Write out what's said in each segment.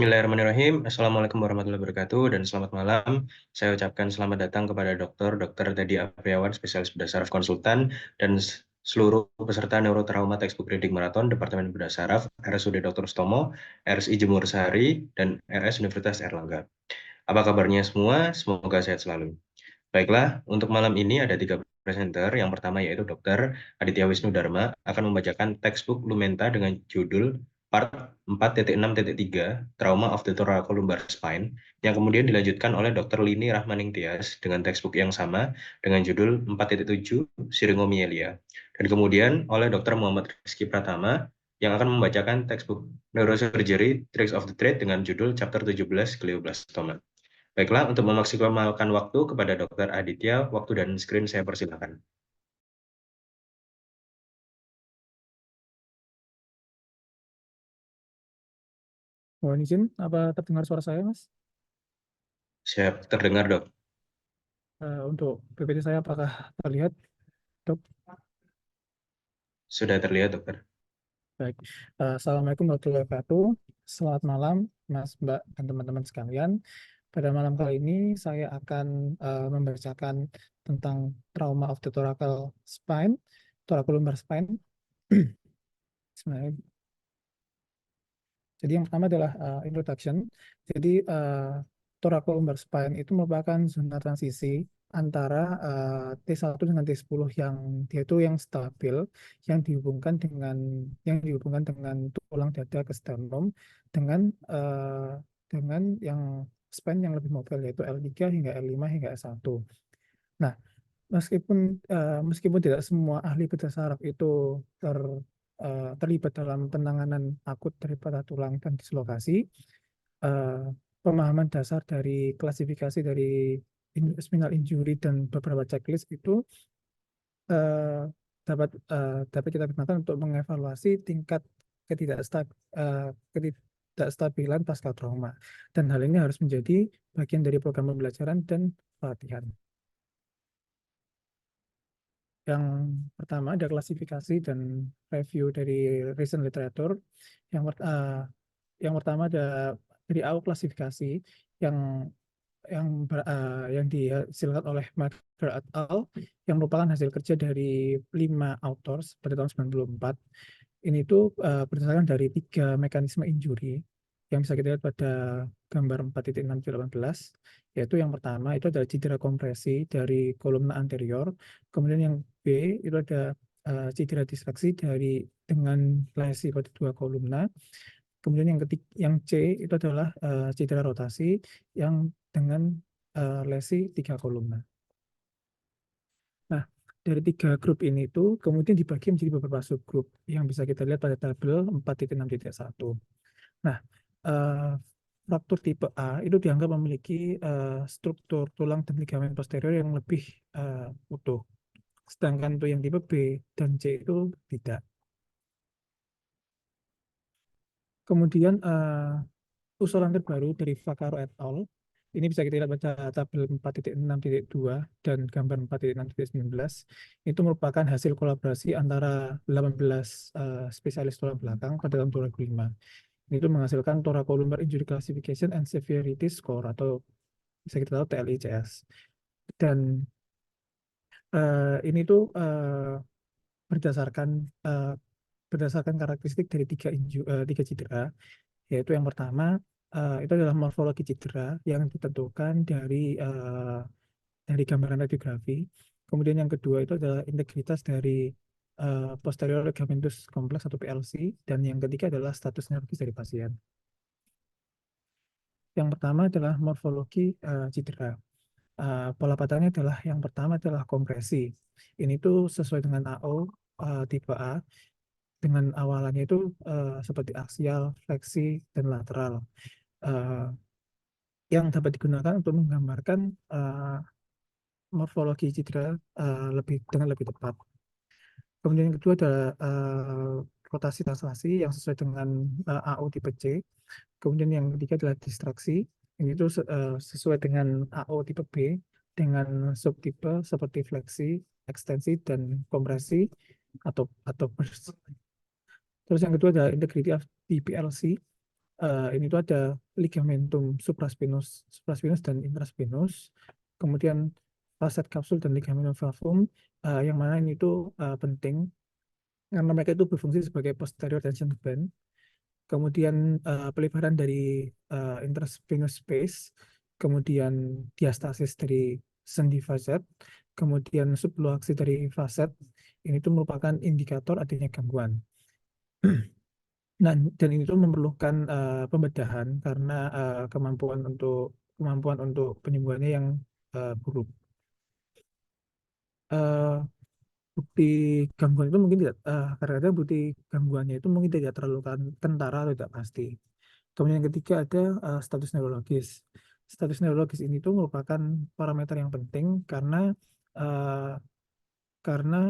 Bismillahirrahmanirrahim. Assalamualaikum warahmatullahi wabarakatuh dan selamat malam. Saya ucapkan selamat datang kepada Dr. Teddy Apriawan, spesialis bedah saraf konsultan, dan seluruh peserta neurotrauma textbook reading marathon Departemen Bedah Saraf RSUD Dr. Stomo, RSI Jemur Sari, dan RS Universitas Erlangga. Apa kabarnya semua? Semoga sehat selalu. Baiklah, untuk malam ini ada 3 presenter. Yang pertama yaitu Dr. Aditya Wisnu Dharma akan membacakan textbook Lumenta dengan judul Part 4.6.3 Trauma of the Thoracolumbar Spine, yang kemudian dilanjutkan oleh Dr. Lini Rahmaning Tias dengan textbook yang sama dengan judul 4.7 Syringomyelia, dan kemudian oleh Dr. Muhammad Rizky Pratama yang akan membacakan textbook Neurosurgery Tricks of the Trade dengan judul Chapter 17 Glioblastoma. Baiklah, untuk memaksimalkan waktu kepada Dr. Aditya, waktu dan screen saya persilakan. Mohon izin, apa terdengar suara saya, Mas? Siap, terdengar, Dok. Untuk PPT saya apakah terlihat, Dok? Sudah terlihat, Dokter. Baik. Assalamualaikum warahmatullahi wabarakatuh. Selamat malam, Mas, Mbak, dan teman-teman sekalian. Pada malam kali ini saya akan membacakan tentang trauma of the thoracolumbar spine. Sebenarnya. Jadi yang pertama adalah introduction. Jadi thoracolumbar spine itu merupakan zona transisi antara T1 dengan T10 yang dia itu yang stabil, yang dihubungkan dengan tulang dada ke sternum dengan yang spine yang lebih mobil, yaitu L3 hingga L5 hingga S1. Nah, meskipun tidak semua ahli bedah saraf itu terlibat dalam penanganan akut dari patah tulang dan dislokasi, pemahaman dasar dari klasifikasi dari spinal injury dan beberapa checklist itu eh, dapat kita gunakan untuk mengevaluasi tingkat ketidakstabilan pasca trauma, dan hal ini harus menjadi bagian dari program pembelajaran dan pelatihan. Yang pertama ada klasifikasi dan review dari recent literature. Yang pertama ada dari AU klasifikasi yang yang dihasilkan oleh Mader et al. Yang merupakan hasil kerja dari 5 authors pada tahun 94. Ini tuh berdasarkan dari 3 mekanisme injury yang bisa kita lihat pada gambar 4.6.18, yaitu yang pertama itu adalah cedera kompresi dari kolumna anterior, kemudian yang B itu ada cedera distraksi dengan lesi pada 2 kolumna, kemudian yang C itu adalah cedera rotasi yang dengan lesi 3 kolumna. Nah, dari 3 grup ini tuh kemudian dibagi menjadi beberapa subgrup yang bisa kita lihat pada tabel 4.6.1. Nah, fraktur tipe A itu dianggap memiliki struktur tulang dan ligamen posterior yang lebih utuh. Sedangkan untuk yang tipe B dan C itu tidak. Kemudian usulan terbaru dari Vaccaro et al. Ini bisa kita lihat pada tabel 4.6.2 dan gambar 4.6.19. Itu merupakan hasil kolaborasi antara 18 spesialis tulang belakang pada tahun 2005. Itu menghasilkan Thoracolumbar Injury Classification and Severity Score atau bisa kita tahu TLICS. Dan ini tuh berdasarkan berdasarkan karakteristik dari tiga cedera, yaitu yang pertama itu adalah morfologi cedera yang ditentukan dari gambaran radiografi. Kemudian yang kedua itu adalah integritas dari posterior ligamentous complex atau PLC, dan yang ketiga adalah status neurologis dari pasien. Yang pertama adalah morfologi cedera. Pola patahnya adalah yang pertama adalah kompresi. Ini tuh sesuai dengan AO tipe A, dengan awalannya itu seperti aksial, fleksi, dan lateral, eh, yang dapat digunakan untuk menggambarkan morfologi cedera dengan lebih tepat. Kemudian yang kedua adalah rotasi translasi yang sesuai dengan AO tipe C. Kemudian yang ketiga adalah distraksi. Ini itu sesuai dengan AO tipe B dengan subtipe seperti fleksi, ekstensi, dan kompresi atau burst. Terus yang kedua adalah integrity of PLC. Ini tuh ada ligamentum supraspinous dan intraspinous. Kemudian facet kapsul dan ligamentum flavum, yang mana ini tuh penting karena mereka itu berfungsi sebagai posterior tension band. Kemudian pelebaran dari intraspinous space, kemudian diastasis dari sendi facet, kemudian subluaksi dari facet. Ini tuh merupakan indikator adanya gangguan. Nah, dan ini tuh memerlukan pembedahan karena kemampuan untuk penyembuhannya yang buruk. Eh, Bukti gangguan itu mungkin tidak, kadang-kadang bukti gangguannya itu mungkin tidak terlalu kentara atau tidak pasti. Kemudian yang ketiga ada status neurologis. Status neurologis ini tuh merupakan parameter yang penting eh, karena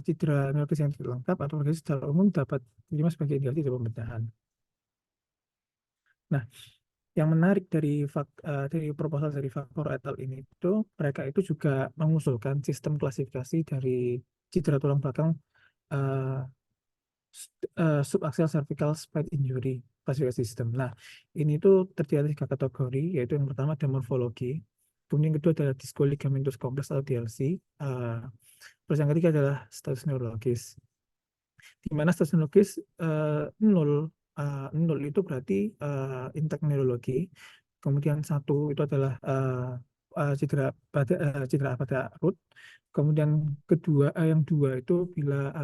cedera neurologis yang tidak lengkap atau neurologis secara umum dapat diterima sebagai indikasi dari pembedahan. Nah, yang menarik dari proposal dari Faktor et al. Ini itu mereka itu juga mengusulkan sistem klasifikasi dari cedera tulang belakang uh, subaxial cervical spine injury classification system. Nah, ini tuh terdiri dari 3 kategori, yaitu yang pertama ada morfologi, kemudian yang kedua adalah disco ligamentous complex atau DLC, terus yang ketiga adalah status neurologis. Di mana status neurologis nol, nol itu berarti intact neurologi. Kemudian satu itu adalah cedera pada root. Kemudian yang dua itu bila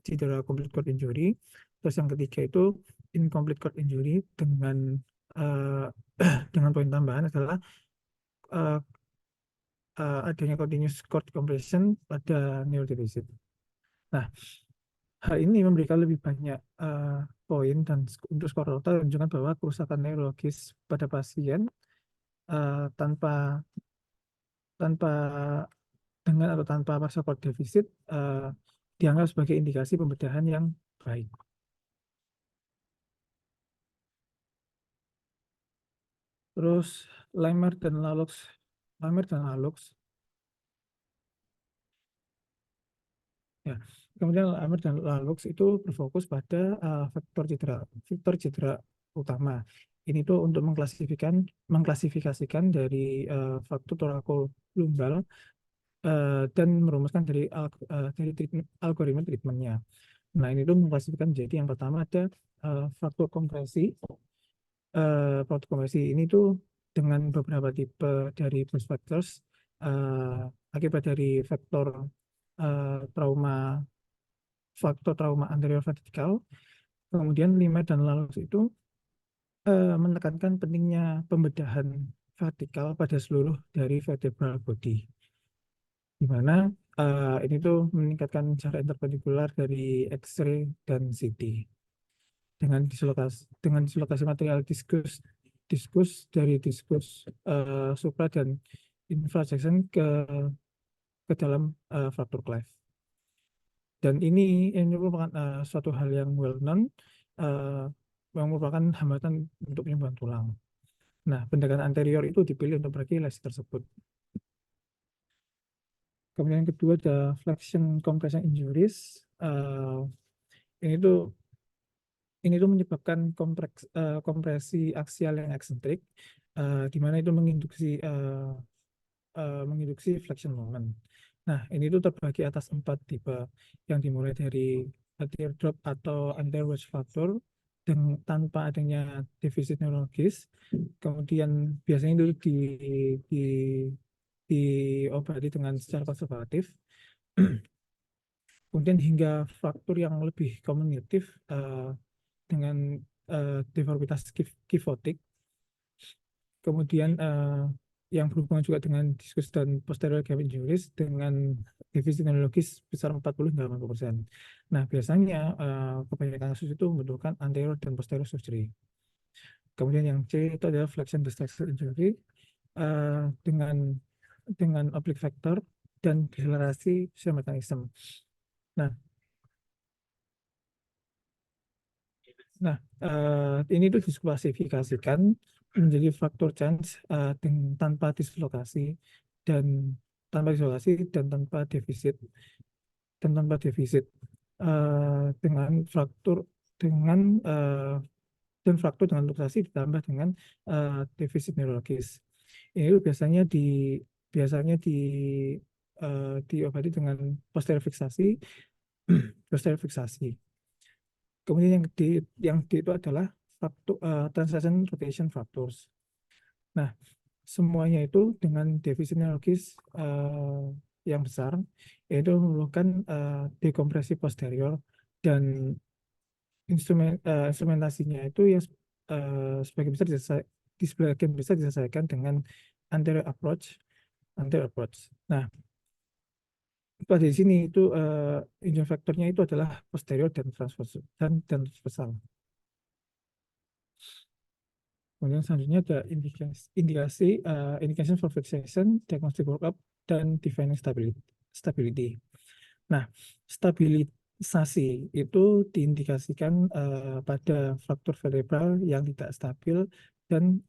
cedera complete cord injury. Terus yang ketiga itu incomplete cord injury dengan uh, dengan poin tambahan adalah uh, adanya continuous cord compression pada neurodeficit. Nah, hal ini memberikan lebih banyak poin dan untuk skor total menunjukkan bahwa kerusakan neurologis pada pasien tanpa tanpa dengan atau tanpa partial cord deficit dianggap sebagai indikasi pembedahan yang baik. Terus Lamer dan Lalux, ya. Kemudian Lamer dan Lalux itu berfokus pada faktor cedera utama. Ini tuh untuk mengklasifikasikan dari faktor thoracolumbar dan merumuskan dari algoritma treatmentnya. Nah, ini tuh mengklasifikasikan jadi yang pertama ada faktor kompresi. Faktor kompresi ini tuh dengan beberapa tipe dari risk factors akibat dari trauma faktor trauma anterior vertikal. Kemudian Lima dan Lalux itu menekankan pentingnya pembedahan vertikal pada seluruh dari vertebral body, di mana ini tuh meningkatkan jarak interpendikular dari X-ray dan CT dengan dislokasi material diskus dari diskus supra dan infrasection ke dalam fraktur cleft. Dan ini merupakan suatu hal yang well known, yang merupakan hambatan untuk penyembuhan tulang. Nah, pendekatan anterior itu dipilih untuk bagi lesi tersebut. Kemudian yang kedua ada flexion compression injuries. Ini tuh menyebabkan kompresi aksial yang eksentrik, di mana itu menginduksi flexion moment. Nah, ini tuh terbagi atas 4 tipe yang dimulai dari teardrop atau anterior wedge factor tanpa adanya defisit neurologis. Kemudian biasanya itu di diobati dengan secara konservatif. Kemudian hingga fraktur yang lebih komunitif dengan deformitas kifotik. Kemudian yang berhubungan juga dengan diskus dan posterior gap injuries dengan defisit neurologis besar 40-80%. Nah, biasanya kebanyakan kasus itu membutuhkan anterior dan posterior surgery. Kemudian yang C itu adalah flexion distraction injury dengan oblique factor dan degenerasi shear mechanism. Nah, ini tuh diklasifikasikan menjadi faktor chance tanpa dislokasi dan tanpa defisit dengan fraktur dengan luksasi ditambah dengan defisit neurologis. Ini biasanya diobati dengan posterior fiksasi. Kemudian yang D itu adalah faktor translation rotation factors. Nah, semuanya itu dengan defisit neurologis yang besar, yaitu memerlukan dekompresi posterior dan instrumentasinya itu yang sebagian besar diselesaikan dengan anterior approach. Nah, pada di sini itu injury factornya itu adalah posterior dan transversal. Kemudian selanjutnya ada indication for fixation, diagnostic workup, dan defining stability. Nah, stabilisasi itu diindikasikan pada fraktur vertebral yang tidak stabil dan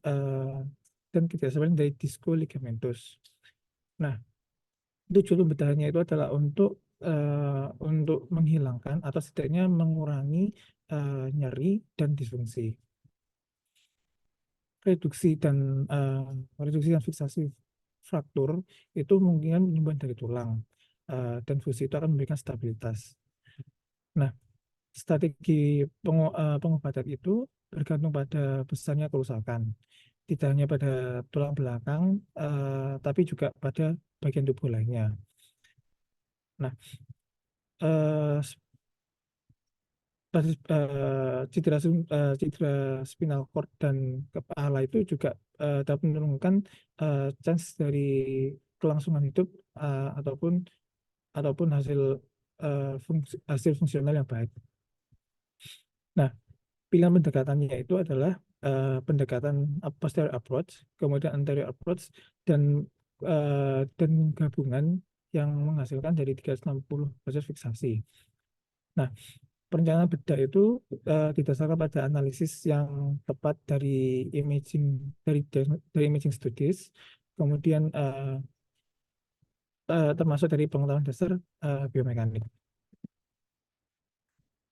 tidak stabil dari disco ligamentus. Nah, tujuan pembedahannya itu adalah untuk menghilangkan atau setidaknya mengurangi nyeri dan disfungsi. Reduksi dan fiksasi fraktur itu mungkin penyembuhan dari tulang dan fusi itu akan memberikan stabilitas. Nah, strategi pengobatan itu bergantung pada besarnya kerusakan, tidak hanya pada tulang belakang, tapi juga pada bagian tubuh lainnya. Nah, cedera spinal cord dan kepala itu juga dapat menurunkan chance dari kelangsungan hidup ataupun hasil fungsional yang baik. Nah, pilihan pendekatannya itu adalah pendekatan posterior approach, kemudian anterior approach, dan gabungan yang menghasilkan dari 360 proses fiksasi. Nah, perencanaan bedah itu didasarkan pada analisis yang tepat dari imaging studies, kemudian termasuk dari pengetahuan dasar biomekanik.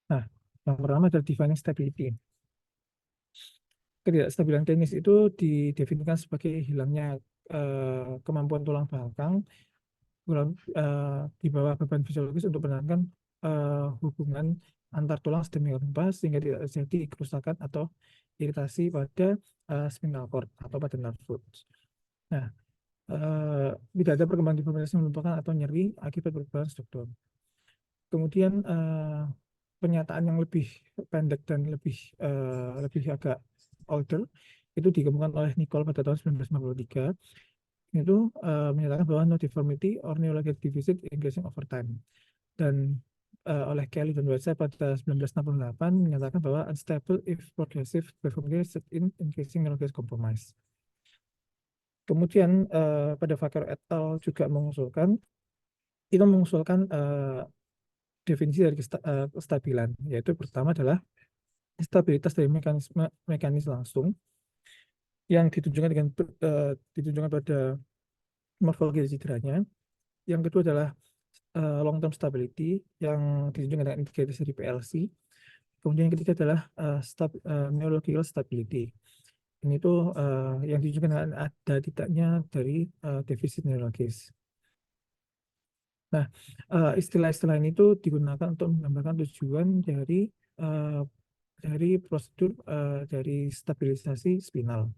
Nah, yang pertama adalah defining stability. Ketidakstabilan klinis itu didefinisikan sebagai hilangnya kemampuan tulang belakang di bawah beban fisiologis untuk menahankan hubungan antar tulang sedemikian rupa sehingga tidak terjadi kerusakan atau iritasi pada spinal cord atau pada nerve roots. Nah, tidak ada perkembangan deformasi melupakan atau nyeri akibat perubahan struktur. Kemudian pernyataan yang lebih pendek dan lebih agak older itu dikembangkan oleh Nicole pada tahun 1953. Itu menyatakan bahwa no deformity or neurologic deficit increasing over time. Dan oleh Kelly dan Whiteside pada 1968 menyatakan bahwa unstable if progressive deformity set in increasing neurologic compromise. Kemudian pada Vaquero et al. Juga mengusulkan definisi dari kestabilan, yaitu pertama adalah stabilitas dari mekanis langsung yang ditunjukkan pada morfologi cederanya. Yang kedua adalah long term stability yang ditunjukkan dengan indikator dari PLC. Kemudian yang ketiga adalah neurological stability. Ini tuh yang ditunjukkan dengan ada tidaknya dari defisit neurologis. Nah, istilah-istilah ini tuh digunakan untuk menggambarkan tujuan eh, dari prosedur dari stabilisasi spinal.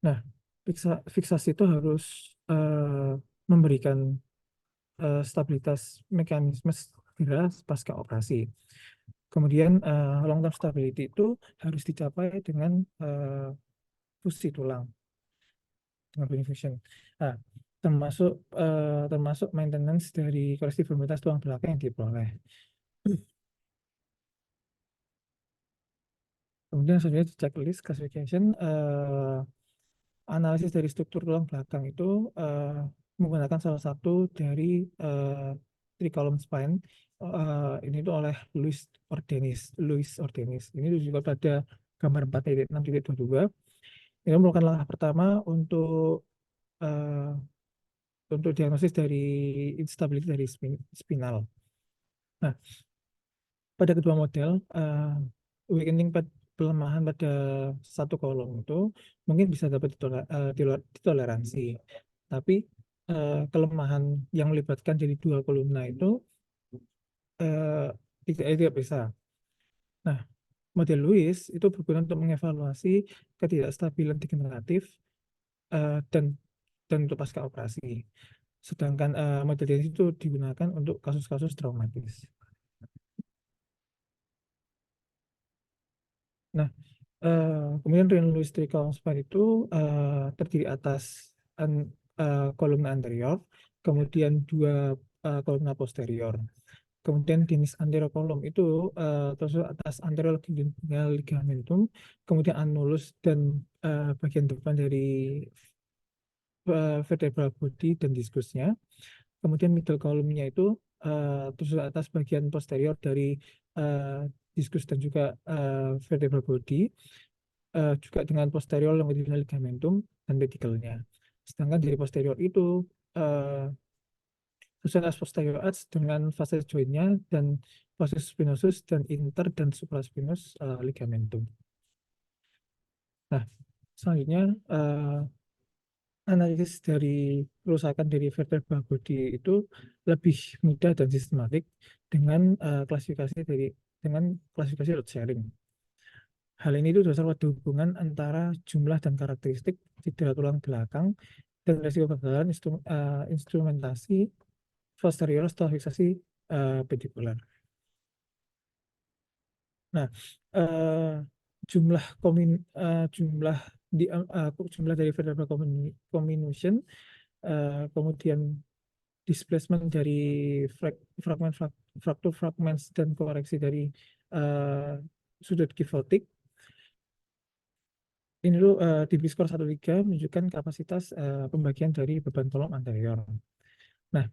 Nah, fiksasi itu harus eh, memberikan stabilitas mekanisme segera pasca operasi. Kemudian long term stability itu harus dicapai dengan fusi tulang, dengan bony fusion. Nah, termasuk termasuk maintenance dari koreksi firmitas tulang belakang yang diperoleh. Kemudian selanjutnya di checklist classification, analisis dari struktur tulang belakang itu menggunakan salah satu dari three column spine. Ini tuh oleh Louis Ordenis. Ini juga pada gambar 4.6.22. Ini merupakan langkah pertama eh, untuk diagnosis dari instability dari spinal. Nah, pada kedua model, weakening pelemahan pada satu kolom itu mungkin bisa dapat ditoleransi. Tapi kelemahan yang melibatkan jadi dua kolumna itu eh, tidak bisa. Nah, model Lewis itu berguna untuk mengevaluasi ketidakstabilan degeneratif dan untuk pasca operasi. Sedangkan model Dennis itu digunakan untuk kasus-kasus traumatis. Nah, kemudian Rinal-Lewis tricuspid itu terdiri atas kolumna anterior, kemudian dua kolumna posterior. Kemudian jenis anterior kolom itu terus atas anterior ligamentum, kemudian annulus dan bagian depan dari vertebral body dan diskusnya. Kemudian middle kolomnya itu terus atas bagian posterior dari uh, diskus dan juga vertebral body, juga dengan posterior longitudinal ligamentum dan pedikelnya. Sedangkan dari posterior itu uh, terus posterior arch dengan facet jointnya dan facies spinosus dan inter dan supraspinous ligamentum. Nah, selanjutnya analisis dari kerusakan dari vertebral body itu lebih mudah dan sistematik dengan klasifikasi load sharing. Hal ini itu dasar pada hubungan antara jumlah dan karakteristik cedera tulang belakang dan resiko kegagalan instrumentasi posterior setelah fiksasi pedikular. Nah, eh, jumlah jumlah dari vertebral comminution, kemudian displacement dari fragment fraktur fragments dan koreksi dari eh, sudut kifotik ini dulu di skor 1-3 menunjukkan kapasitas pembagian dari beban kolom anterior. Nah,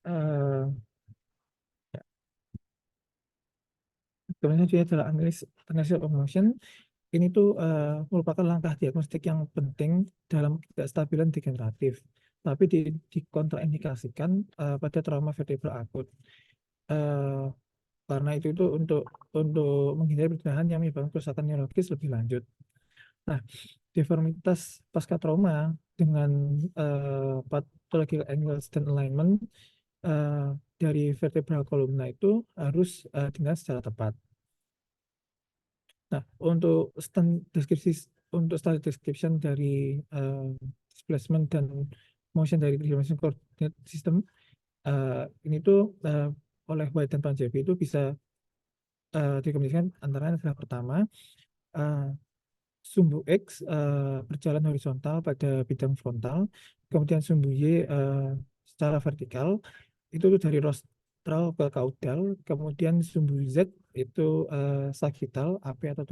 eh, kemudian juga adalah analysis of motion. Ini tuh merupakan langkah diagnostik yang penting dalam ketidakstabilan degeneratif, tapi dikontraindikasikan pada trauma vertebral akut. Eh, karena itu untuk menghindari pergerakan yang menyebabkan kerusakan neurologis lebih lanjut. Nah, deformitas pasca trauma dengan pathological angles dan alignment eh, dari vertebral columna itu harus dilihat secara tepat. Nah, untuk standar description dari displacement dan motion dari three-dimensional coordinate system ini tuh oleh White dan Panjabi itu bisa dikomunikasikan antara adalah pertama eh, sumbu X berjalan horizontal pada bidang frontal, kemudian sumbu Y secara vertikal itu tuh dari rostral ke caudal, kemudian sumbu Z itu sagittal, AP atau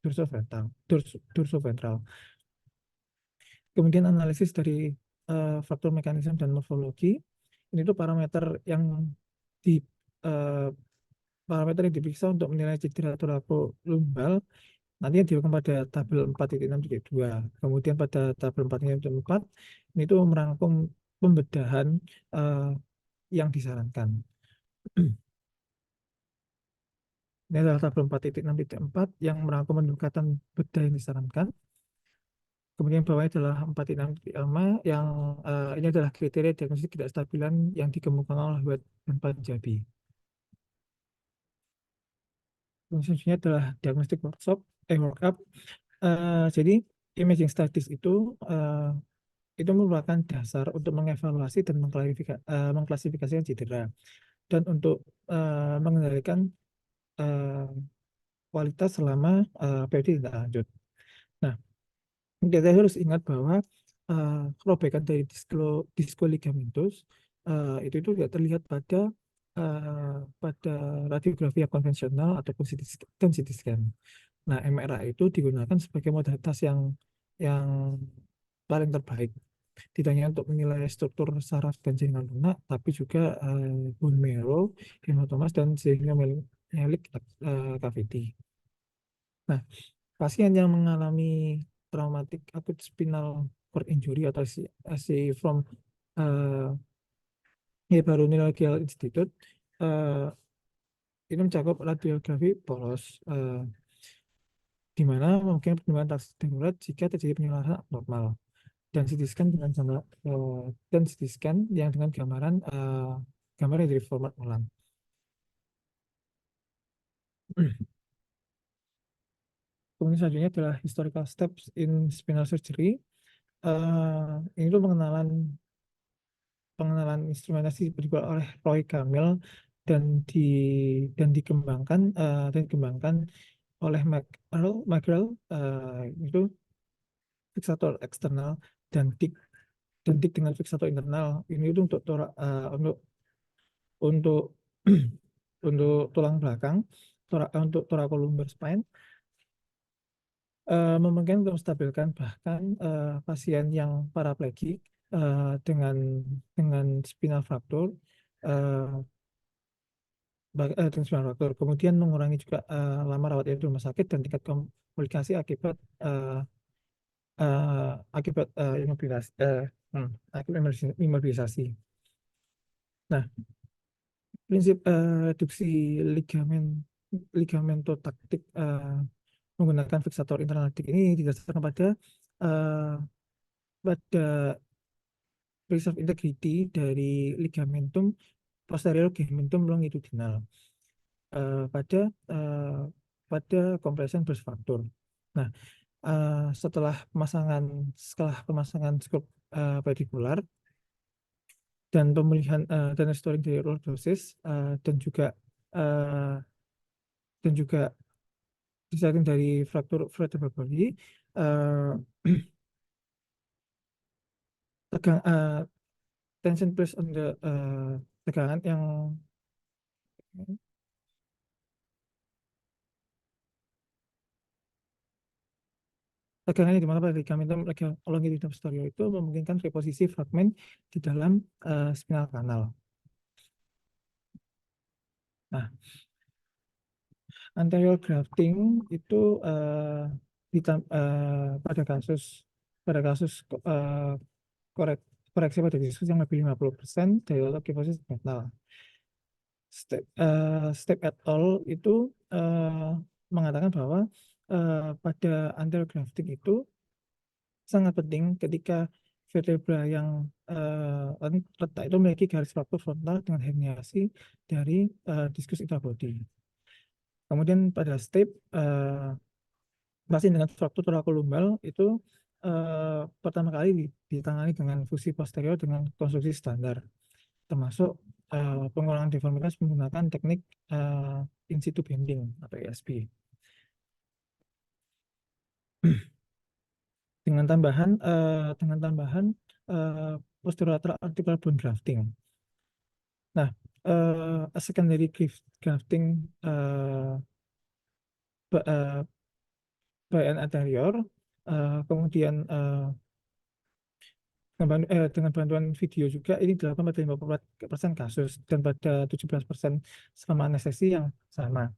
dorsoventral, dorsoventral. Kemudian analisis dari faktor mekanisme dan morfologi, ini tuh di eh, parameter yang diperiksa untuk menilai cedera lumbal nantinya dilakukan pada tabel 4.6.2. Kemudian pada tabel 4.4 ini tuh merangkum pembedahan eh, yang disarankan. Ini adalah tabel 4.6.4 yang merangkum pendekatan bedah yang disarankan. Kemudian bawahnya adalah 4,6 yang ini adalah kriteria diagnostik ketidakstabilan yang dikemukakan oleh White dan Panjabi. Selanjutnya adalah diagnostik workup. Jadi imaging studies itu merupakan dasar untuk mengevaluasi dan mengklasifikasikan cedera dan untuk mengendalikan eh, kualitas selama periode tindak lanjut. Nah, kita harus ingat bahwa robekan dari disco ligamentus itu tidak terlihat pada radiografi yang konvensional ataupun CT scan. Nah, MRI itu digunakan sebagai modalitas yang paling terbaik. Tidak hanya untuk menilai struktur saraf dan jaringan lunak, tapi juga bone marrow, hematomas, dan sigmoid cavity. Nah, pasien yang mengalami traumatic acute spinal cord injury atau AC from uh, Neurological Institute ini mencakup radiografi polos di mana mungkin perkembangan tarsi darurat jika terjadi penyelarasan abnormal dan CT scan dengan dan CT scan yang dengan gambar yang dari format ulang. Kemudian selanjutnya adalah historical steps in spinal surgery. Ini tuh pengenalan instrumentasi dibuat oleh Roy Camille dan di dikembangkan oleh McGraw itu fiksator eksternal dan dik dengan fiksator internal. Ini itu untuk untuk tulang belakang, untuk thoracolumbar spine, memungkinkan untuk menstabilkan bahkan pasien yang paraplegik dengan spinal fracture, dengan spinal fracture. Kemudian mengurangi juga lama rawat di rumah sakit dan tingkat komplikasi akibat imobilisasi. Imobilisasi. Nah, prinsip reduksi ligamentotaktik menggunakan fiksator internal ini didasarkan uh, pada preserve integrity dari ligamentum posterior ligamentum longitudinal uh, pada uh, pada compression burst factor. Nah, setelah pemasangan skop pedikular dan pemulihan dan restoring dari lordosis uh, dan juga disaring dari fraktur vertebral body, tegang tension placed on the tegangan yang tegangannya di mana pada ligamentum longitudinal posterior itu memungkinkan reposisi fragmen di dalam spinal kanal. Nah, anterior grafting itu pada kasus koreksi pada diskus yang lebih 50% dari kifosis metal. Step et al. Itu mengatakan bahwa pada anterior grafting itu sangat penting ketika vertebra yang letak itu memiliki garis fraktur frontal dengan herniasi dari diskus intrabody. Kemudian pada step pasien dengan fraktur thoracolumbar itu pertama kali ditangani dengan fusi posterior dengan konstruksi standar, termasuk pengurangan deformitas menggunakan teknik in situ bending atau ISB. Dengan tambahan posterolateral articular bone grafting. Nah, secondary grafting bagian anterior, kemudian dengan bantuan video juga ini dilakukan pada 50% kasus dan pada 17% selama anestesi yang sama.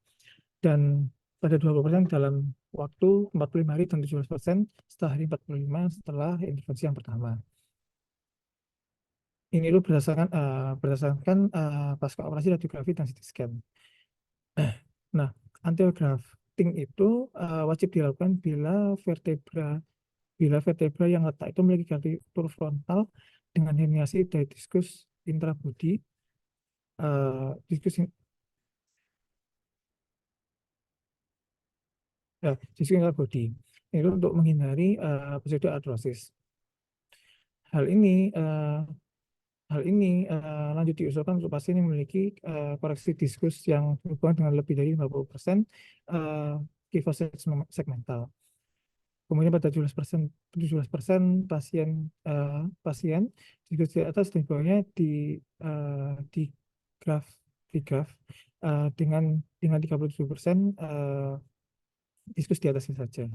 Dan pada 20% dalam waktu 45 hari dan 17% setelah hari 45 setelah intervensi yang pertama. Ini itu berdasarkan pasca operasi radiografi dan CT scan. Nah, anterior grafting itu wajib dilakukan bila vertebra bila vertebra yang letak itu memiliki garnitur frontal dengan herniasi dari diskus intrabody, diskus diskus intrabody. Itu untuk menghindari pseudoartrosis. Hal ini lanjut diusulkan untuk pasien yang memiliki koreksi diskus yang berhubungan dengan lebih dari 50% kyphosis segmental. Kemudian pada 17% pasien diskus di atas dan bawahnya di graf dengan 37% diskus di atasnya saja.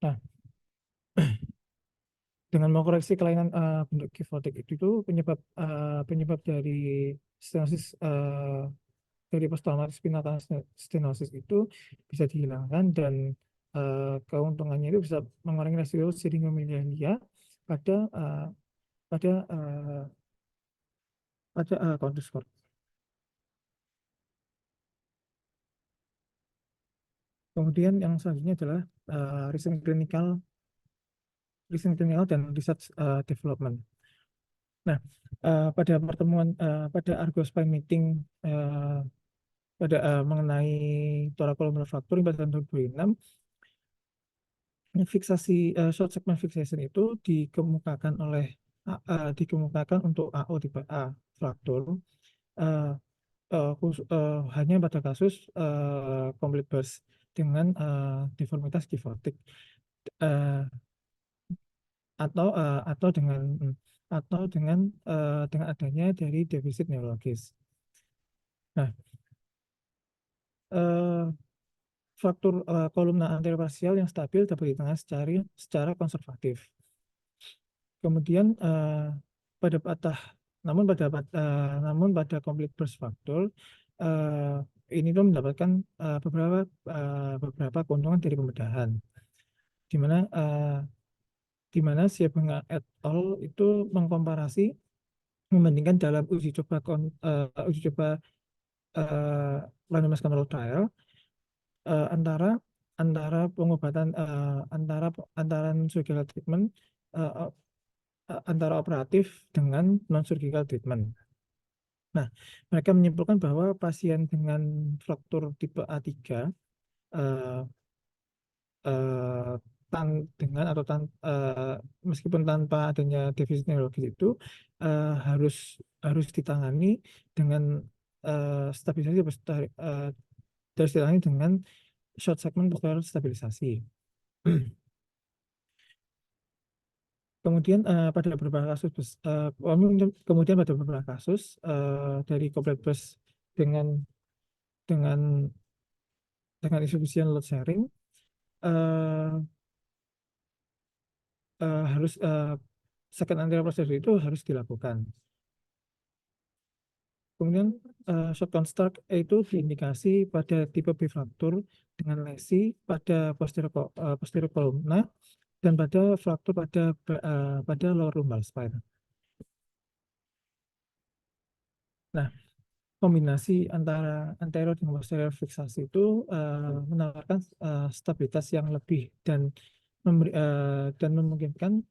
Nah, dengan mengkoreksi kelainan bentuk kifotik itu penyebab dari stenosis dari posttraumatic spinal tunnel stenosis itu bisa dihilangkan, dan keuntungannya itu bisa mengurangi resiko syringomyelia pada uh, pada uh, pada kontus skor. Kemudian yang selanjutnya adalah recent clinical dan research development. Nah, pada pertemuan pada Argo Spine meeting mengenai thoracolumbar fracture pada tahun 2006, fiksasi short segment fixation itu dikemukakan untuk AO tipe A fraktur hanya pada kasus complete burst dengan deformitas kifotik uh, atau dengan adanya dari defisit neurologis. Nah, fraktur kolumna anterior parsial yang stabil dapat ditangani secara konservatif. Kemudian namun pada complete burst fracture ini tuh mendapatkan beberapa keuntungan dari pembedahan, di mana Siebenga et al. Itu membandingkan dalam uji coba randomized control trial antara pengobatan antara surgical treatment antara operatif dengan non surgical treatment. Nah, mereka menyimpulkan bahwa pasien dengan fraktur tipe A3 meskipun tanpa adanya defisit neurologis itu harus ditangani dengan stabilisasi ditangani dengan short segment posterior stabilisasi. Kemudian pada beberapa kasus dari complete burst dengan insufficient load sharing harus second anterior procedure itu harus dilakukan. Kemudian short construct itu diindikasi pada tipe B fraktur dengan lesi pada posterior kolumna dan pada fraktur pada lower lumbar spine. Nah, kombinasi antara anterior dan posterior fiksasi itu menawarkan stabilitas yang lebih dan memungkinkan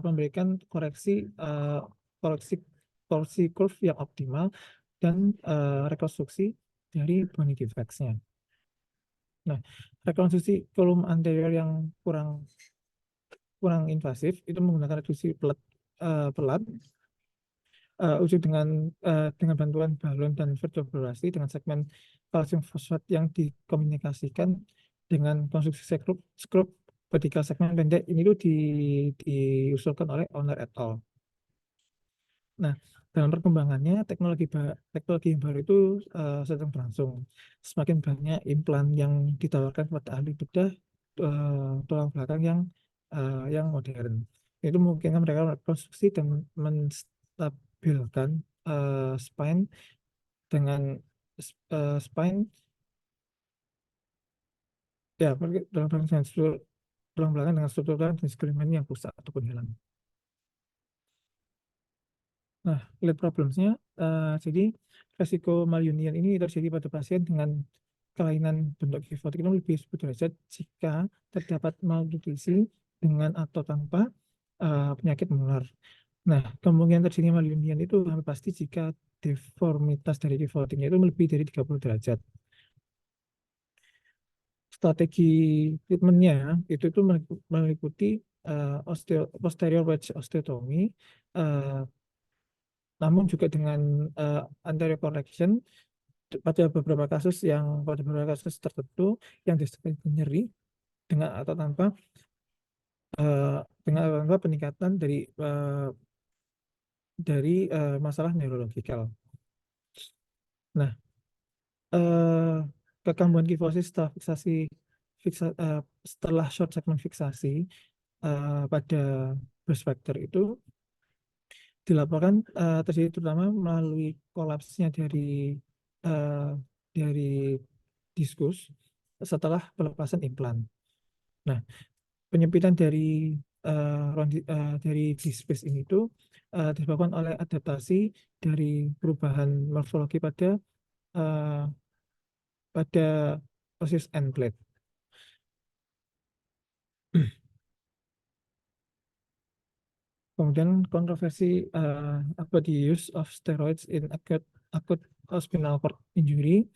memberikan koreksi curve yang optimal dan rekonstruksi dari bony defects-nya. Nah, rekonstruksi kolom anterior yang kurang invasif itu menggunakan reduksi pelat uji dengan bantuan balon dan vertebrasi dengan segmen kalsium fosfat yang dikomunikasikan dengan konstruksi skrup vertikal segmen pendek. Ini tuh diusulkan oleh Owner et al. Nah, dalam perkembangannya teknologi yang baru itu sedang berlangsung. Semakin banyak implan yang ditawarkan kepada ahli bedah tulang belakang yang modern. Itu mungkin mereka konstruksi dan menstabilkan spine dengan spine dalam tulang belakang dengan struktur dan skeleton yang rusak ataupun hilang. Nah, lead problems-nya, jadi resiko malunion ini terjadi pada pasien dengan kelainan bentuk kifotik itu lebih 10 derajat jika terdapat malnutrisi dengan atau tanpa penyakit menular. Nah, kemungkinan terjadinya malunion itu hampir pasti jika deformitas dari kifotiknya itu melebihi dari 30 derajat. Strategi treatmentnya itu meliputi posterior wedge osteotomy, namun juga dengan anterior correction pada beberapa kasus tertentu yang disebut nyeri dengan atau tanpa peningkatan dari masalah neurologikal. Nah, kekambuhan kifosis setelah short segment fiksasi pada burst factor itu dilaporkan terjadi terutama melalui kolapsnya dari diskus setelah pelepasan implan. Nah, penyempitan dari diskus ini itu disebabkan oleh adaptasi dari perubahan morfologi pada posisi end plate. Kemudian kontroversi about the use of steroids in acute spinal cord injury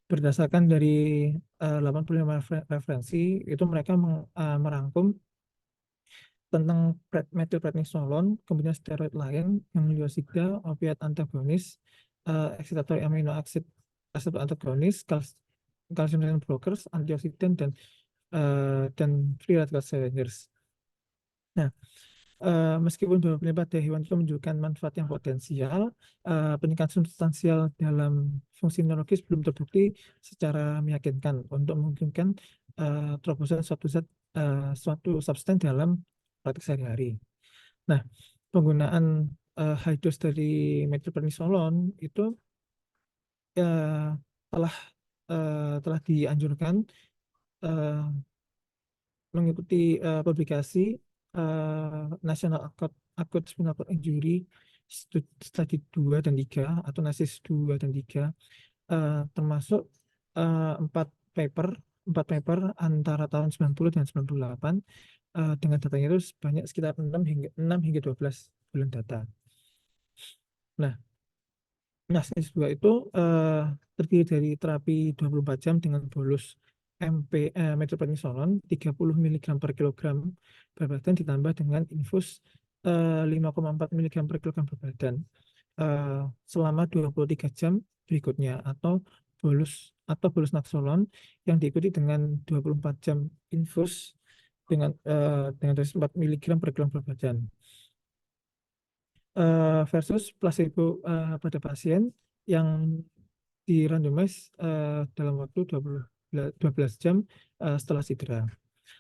berdasarkan dari 85 referensi itu mereka merangkum tentang methylprednisolone, kemudian steroid lain yang Lyosida, opiat antagonis, excitatory amino acid antagonis, calcium channel blockers, antioksidan dan free radical scavengers. Nah, meskipun beberapa penyebab dari hewan itu menunjukkan manfaat yang potensial, peningkatan substansial dalam fungsi neurologis belum terbukti secara meyakinkan untuk memungkinkan terobosan suatu substan dalam praktik sehari-hari. Nah, penggunaan high dose dari methylprednisolone itu telah dianjurkan mengikuti publikasi National Acute Spinal Cord Injury Study 2 dan 3 atau NASIS 2 dan 3 termasuk 4 paper antara tahun 90 dan 98 dengan datanya itu sebanyak sekitar 6 hingga 12 bulan data. Nah, NASIS 2 itu terdiri dari terapi 24 jam dengan bolus methylprednisolone 30 mg per kilogram berat badan ditambah dengan infus 5,4 mg per kilogram berat badan selama 23 jam berikutnya atau bolus naxolon yang diikuti dengan 24 jam infus dengan dosis 4 mg per kilogram berat badan versus placebo pada pasien yang dirandomize dalam waktu 12 jam setelah cedera.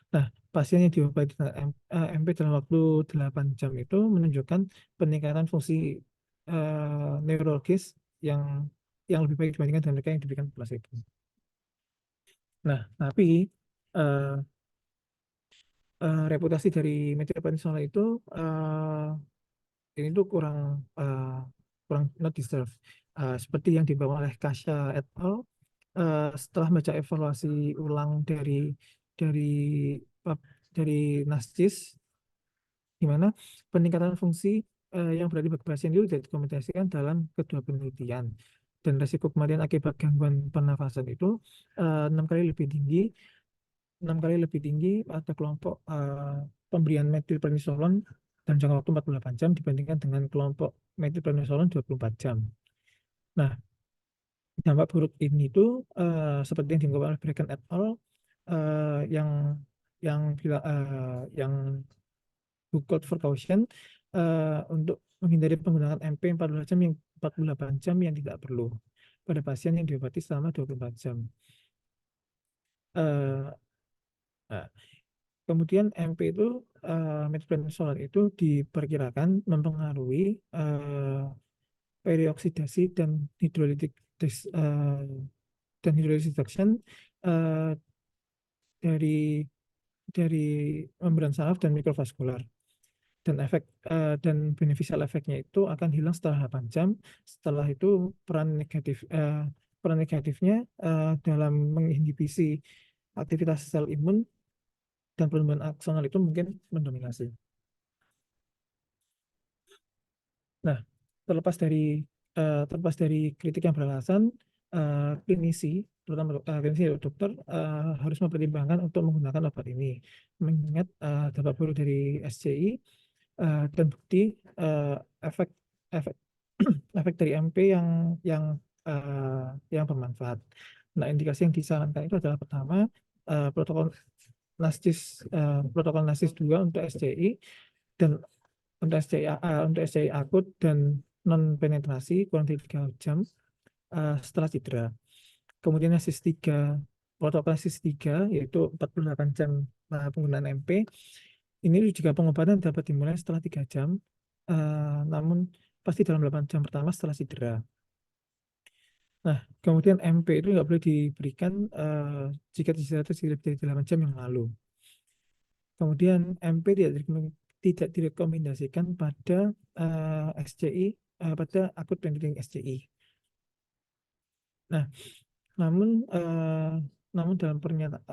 Nah, pasien yang diobati dengan MP dalam waktu 8 jam itu menunjukkan peningkatan fungsi neurologis yang lebih baik dibandingkan dengan mereka yang diberikan placebo. Nah, tapi reputasi dari methylprednisolone itu ini tuh kurang not deserve. Seperti yang dibawa oleh Kasha et al. Setelah baca evaluasi ulang dari NASCIS, di mana peningkatan fungsi yang berarti bagi pasien itu tidak dikomunikasikan dalam kedua penelitian, dan resiko kematian akibat gangguan pernafasan itu 6 kali lebih tinggi pada kelompok pemberian methylprednisolone dalam jangka waktu 48 jam dibandingkan dengan kelompok methylprednisolone 24 jam. Nah, dampak buruk ini itu seperti yang diungkapkan oleh Bracken et al. Yang who called for caution untuk menghindari penggunaan MP 48 jam yang tidak perlu pada pasien yang diobati selama 24 jam. Nah, kemudian MP itu methylprednisolone itu diperkirakan mempengaruhi perioksidasi dan hidrolitik reduction dari membran saraf dan mikrovaskular, dan beneficial efeknya itu akan hilang setelah 8 jam. Setelah itu peran peran negatifnya dalam menginhibisi aktivitas sel imun dan pertumbuhan aksonal itu mungkin mendominasi. Nah, terlepas dari kritik yang beralasan, klinisi, terutama klinisi atau dokter harus mempertimbangkan untuk menggunakan obat ini, mengingat dampak buruk dari SCI dan bukti eh, efek efek efek dari MP yang bermanfaat. Nah, indikasi yang disarankan itu adalah pertama protokol NASIS 2 untuk SCI dan untuk SCI akut dan non penetrasi kurang dari 3 jam setelah cedera. Kemudian NASIS 3, protokol NASIS 3 yaitu 48 jam penggunaan MP. Ini juga pengobatan dapat dimulai setelah 3 jam, namun pasti dalam 8 jam pertama setelah cedera. Nah, kemudian MP itu nggak boleh diberikan jika cedera terjadi lebih dari 8 jam yang lalu. Kemudian MP tidak direkomendasikan pada SCI, pada akut penyakit SCI. Nah, namun namun dalam pernyataan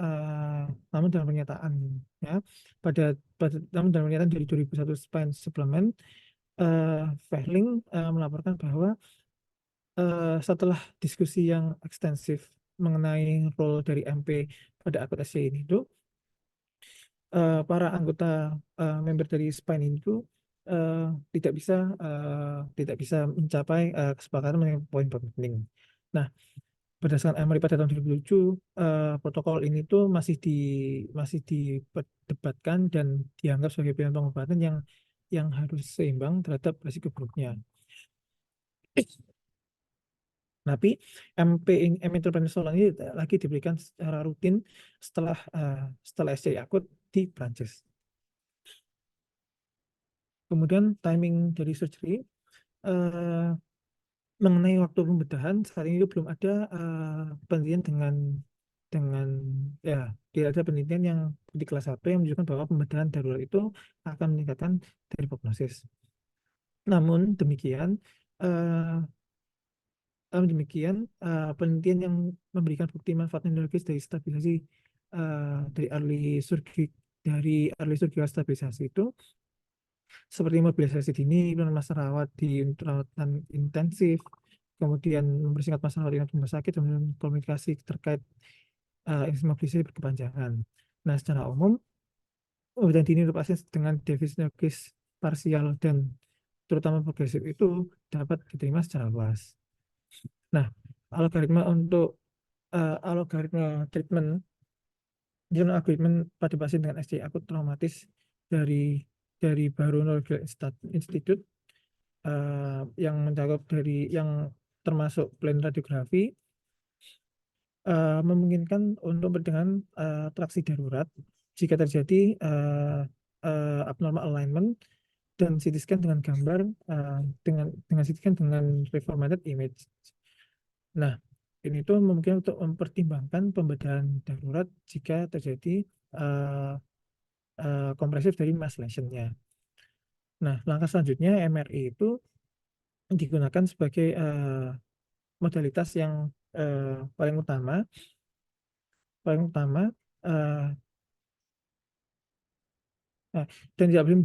ya namun dalam pernyataan dari 2001 Spine Supplement, Verling melaporkan bahwa setelah diskusi yang ekstensif mengenai role dari MP pada akut SCI ini itu para anggota member dari Spine itu eh, tidak bisa mencapai kesepakatan mengenai poin-poin penting. Nah, berdasarkan MRI pada tahun 2007, protokol ini tuh masih diperdebatkan dan dianggap sebagai pilihan pengobatan yang harus seimbang terhadap risiko buruknya. Tapi metronidazole ini lagi diberikan secara rutin setelah SCI akut di Prancis. Kemudian timing dari surgery, mengenai waktu pembedahan saat ini belum ada penelitian dengan ya tidak ada penelitian yang di kelas 1 yang menunjukkan bahwa pembedahan darurat itu akan meningkatkan dari prognosis. Namun demikian eh, penelitian yang memberikan bukti manfaat neurologis dari stabilisasi dari early surgical stabilisasi itu seperti mobilisasi dini, masa rawat di perawatan intensif, kemudian mempersingkat masa rawat di rumah sakit, dan komunikasi terkait mobilisasi berkepanjangan. Nah, secara umum, obatan dini untuk pasien dengan defisit neurologis parsial dan terutama progresif itu dapat diterima secara luas. Nah, algoritma treatment general agreement pada pasien dengan SCI akut traumatis dari Baru Neurological Institute yang mencakup yang termasuk plan radiografi memungkinkan untuk dengan traksi darurat jika terjadi abnormal alignment dan CT scan dengan gambar dengan CT scan dengan reformatted image. Nah, ini tuh mungkin untuk mempertimbangkan pembedahan darurat jika terjadi kompresif dari mass lesion-nya. Nah, langkah selanjutnya MRI itu digunakan sebagai modalitas yang paling utama uh, dan tidak boleh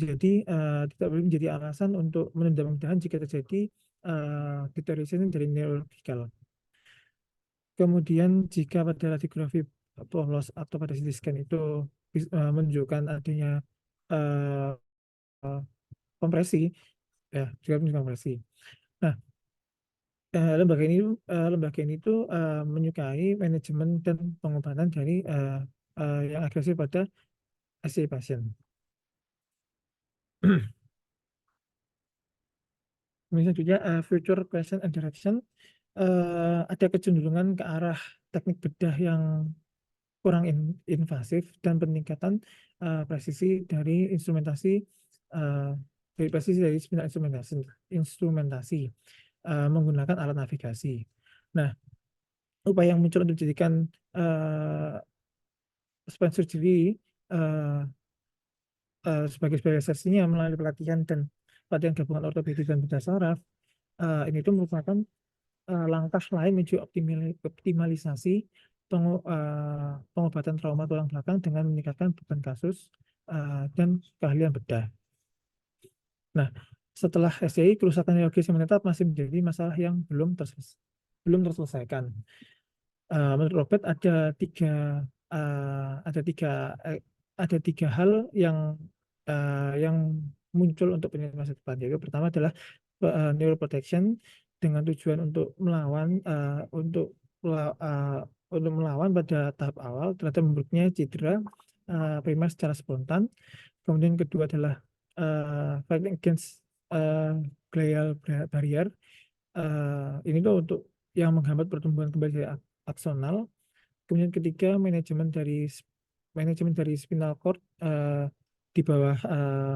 menjadi alasan untuk menunda pembedahan jika terjadi deterioration dari neurological. Kemudian jika pada radiografi polos atau pada CT scan itu menunjukkan adanya kompresi, ya juga menunjukkan kompresi. Nah, lembaga ini tuh menyukai manajemen dan pengobatan dari yang agresif pada SCI pasien. Kemudian juga future question and direction, ada kecenderungan ke arah teknik bedah yang kurang invasif dan peningkatan presisi dari spinal instrumentasi menggunakan alat navigasi. Nah, upaya yang muncul untuk dijadikan spine surgery sebagai spesialisasinya melalui pelatihan gabungan ortopedi dan bedah saraf, ini itu merupakan langkah lain menuju optimalisasi pengobatan trauma tulang belakang dengan meningkatkan beban kasus dan keahlian bedah. Nah, setelah SCI, kerusakan neurologis yang menetap masih menjadi masalah yang belum terselesaikan. Menurut Robert ada tiga hal yang muncul untuk penyakit masa depan. Yaitu pertama adalah neuroprotection dengan tujuan untuk melawan pada tahap awal terhadap memburuknya cedera primer secara spontan. Kemudian kedua adalah fighting against glial barrier. Ini tuh untuk yang menghambat pertumbuhan kembali aksonal. Kemudian ketiga, manajemen dari spinal cord di bawah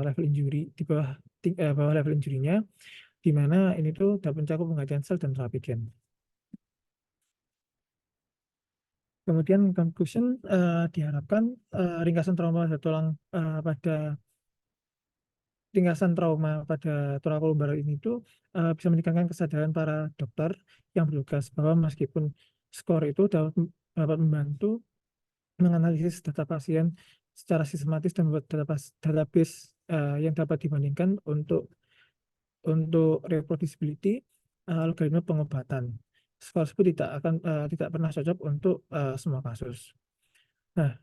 level injury, di bawah level injury-nya, di mana ini tuh dapat mencakup penggantian sel dan terapi gen. Kemudian conclusion, diharapkan ringkasan trauma pada tulang lumbar ini tuh bisa meningkatkan kesadaran para dokter yang bertugas bahwa meskipun skor itu dapat membantu menganalisis data pasien secara sistematis dan membuat database yang dapat dibandingkan untuk reproducibility algoritma pengobatan. Skor tersebut tidak pernah cocok untuk semua kasus. Nah,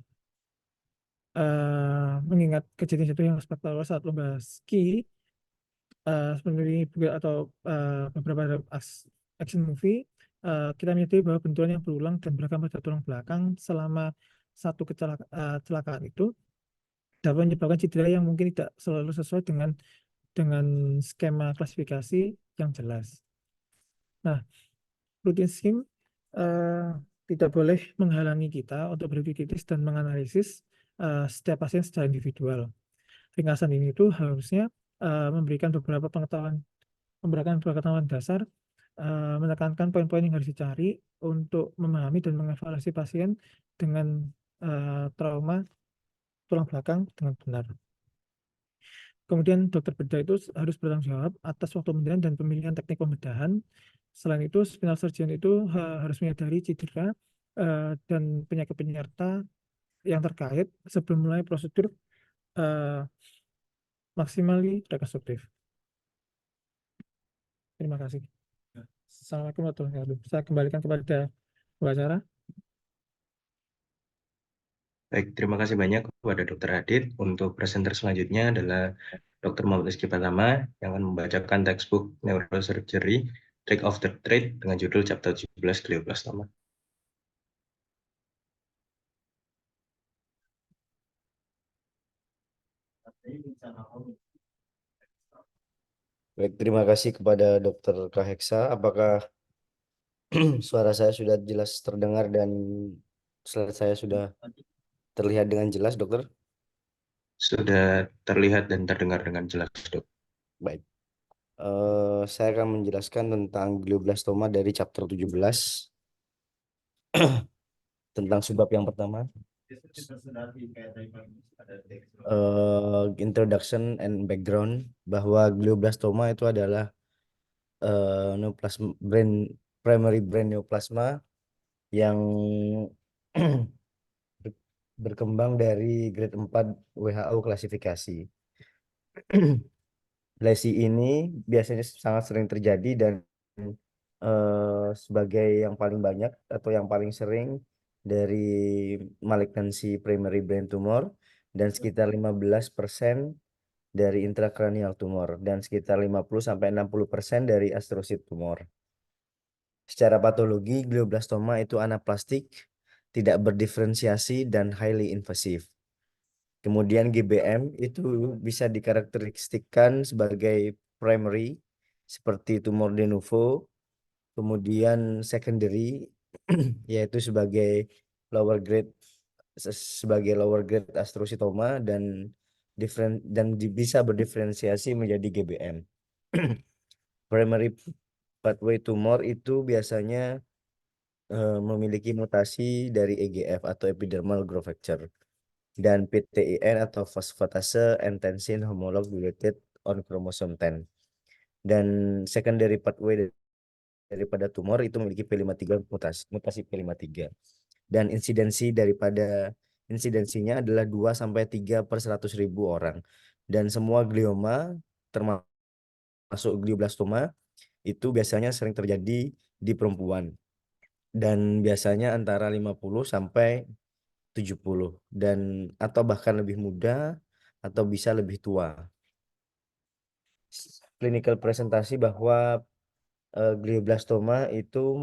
mengingat kejadian itu yang spektakuler saat lomba ski, seperti atau beberapa action movie, kita menyadari bahwa benturan yang berulang dan beragam pada tulang belakang selama satu kecelakaan itu dapat menyebabkan cedera yang mungkin tidak selalu sesuai dengan skema klasifikasi yang jelas. Nah, routine scheme tidak boleh menghalangi kita untuk berpikir kritis dan menganalisis setiap pasien secara individual. Ringkasan ini itu harusnya memberikan beberapa pengetahuan dasar, menekankan poin-poin yang harus dicari untuk memahami dan mengevaluasi pasien dengan trauma tulang belakang dengan benar. Kemudian dokter bedah itu harus bertanggung jawab atas waktu pemberian dan pemilihan teknik pembedahan. Selain itu, spinal surgeon itu harus menyadari cedera dan penyakit penyerta yang terkait sebelum mulai prosedur maksimally rekonstruktif. Terima kasih. Assalamualaikum warahmatullahi wabarakatuh. Saya kembalikan kepada pengacara. Baik, terima kasih banyak kepada Dr. Adit. Untuk presenter selanjutnya adalah Dr. Muhammad Rizky Pratama yang akan membacakan textbook Neurosurgery, Trick of the Trade dengan judul Chapter 17 Glioblastoma. Baik, terima kasih kepada Dr. Kaheksa. Apakah suara saya sudah jelas terdengar dan slide saya sudah terlihat dengan jelas, dokter? Sudah terlihat dan terdengar dengan jelas, Dok. Baik. Saya akan menjelaskan tentang glioblastoma dari chapter 17. Tentang subbab yang pertama. Introduction and background, bahwa glioblastoma itu adalah primary brain neoplasma yang berkembang dari grade 4 WHO klasifikasi. Lesi ini biasanya sangat sering terjadi dan sebagai yang paling banyak atau yang paling sering dari malignansi primary brain tumor, dan sekitar 15% dari intracranial tumor dan sekitar 50-60% dari astrocyte tumor. Secara patologi, glioblastoma itu anaplastik, tidak berdiferensiasi dan highly invasive. Kemudian GBM itu bisa dikarakteristikkan sebagai primary seperti tumor de novo, kemudian secondary yaitu sebagai lower grade astrocytoma dan bisa berdiferensiasi menjadi GBM. Primary pathway tumor itu biasanya memiliki mutasi dari EGF atau epidermal growth factor dan PTEN atau phosphatase and tensin homolog related on chromosome 10. Dan secondary pathway daripada tumor itu memiliki P53 mutasi P53. Dan insidensinya adalah 2 sampai 3 per 100.000 orang. Dan semua glioma termasuk glioblastoma itu biasanya sering terjadi di perempuan. Dan biasanya antara 50 sampai 70 dan atau bahkan lebih muda atau bisa lebih tua. Clinical presentasi bahwa glioblastoma itu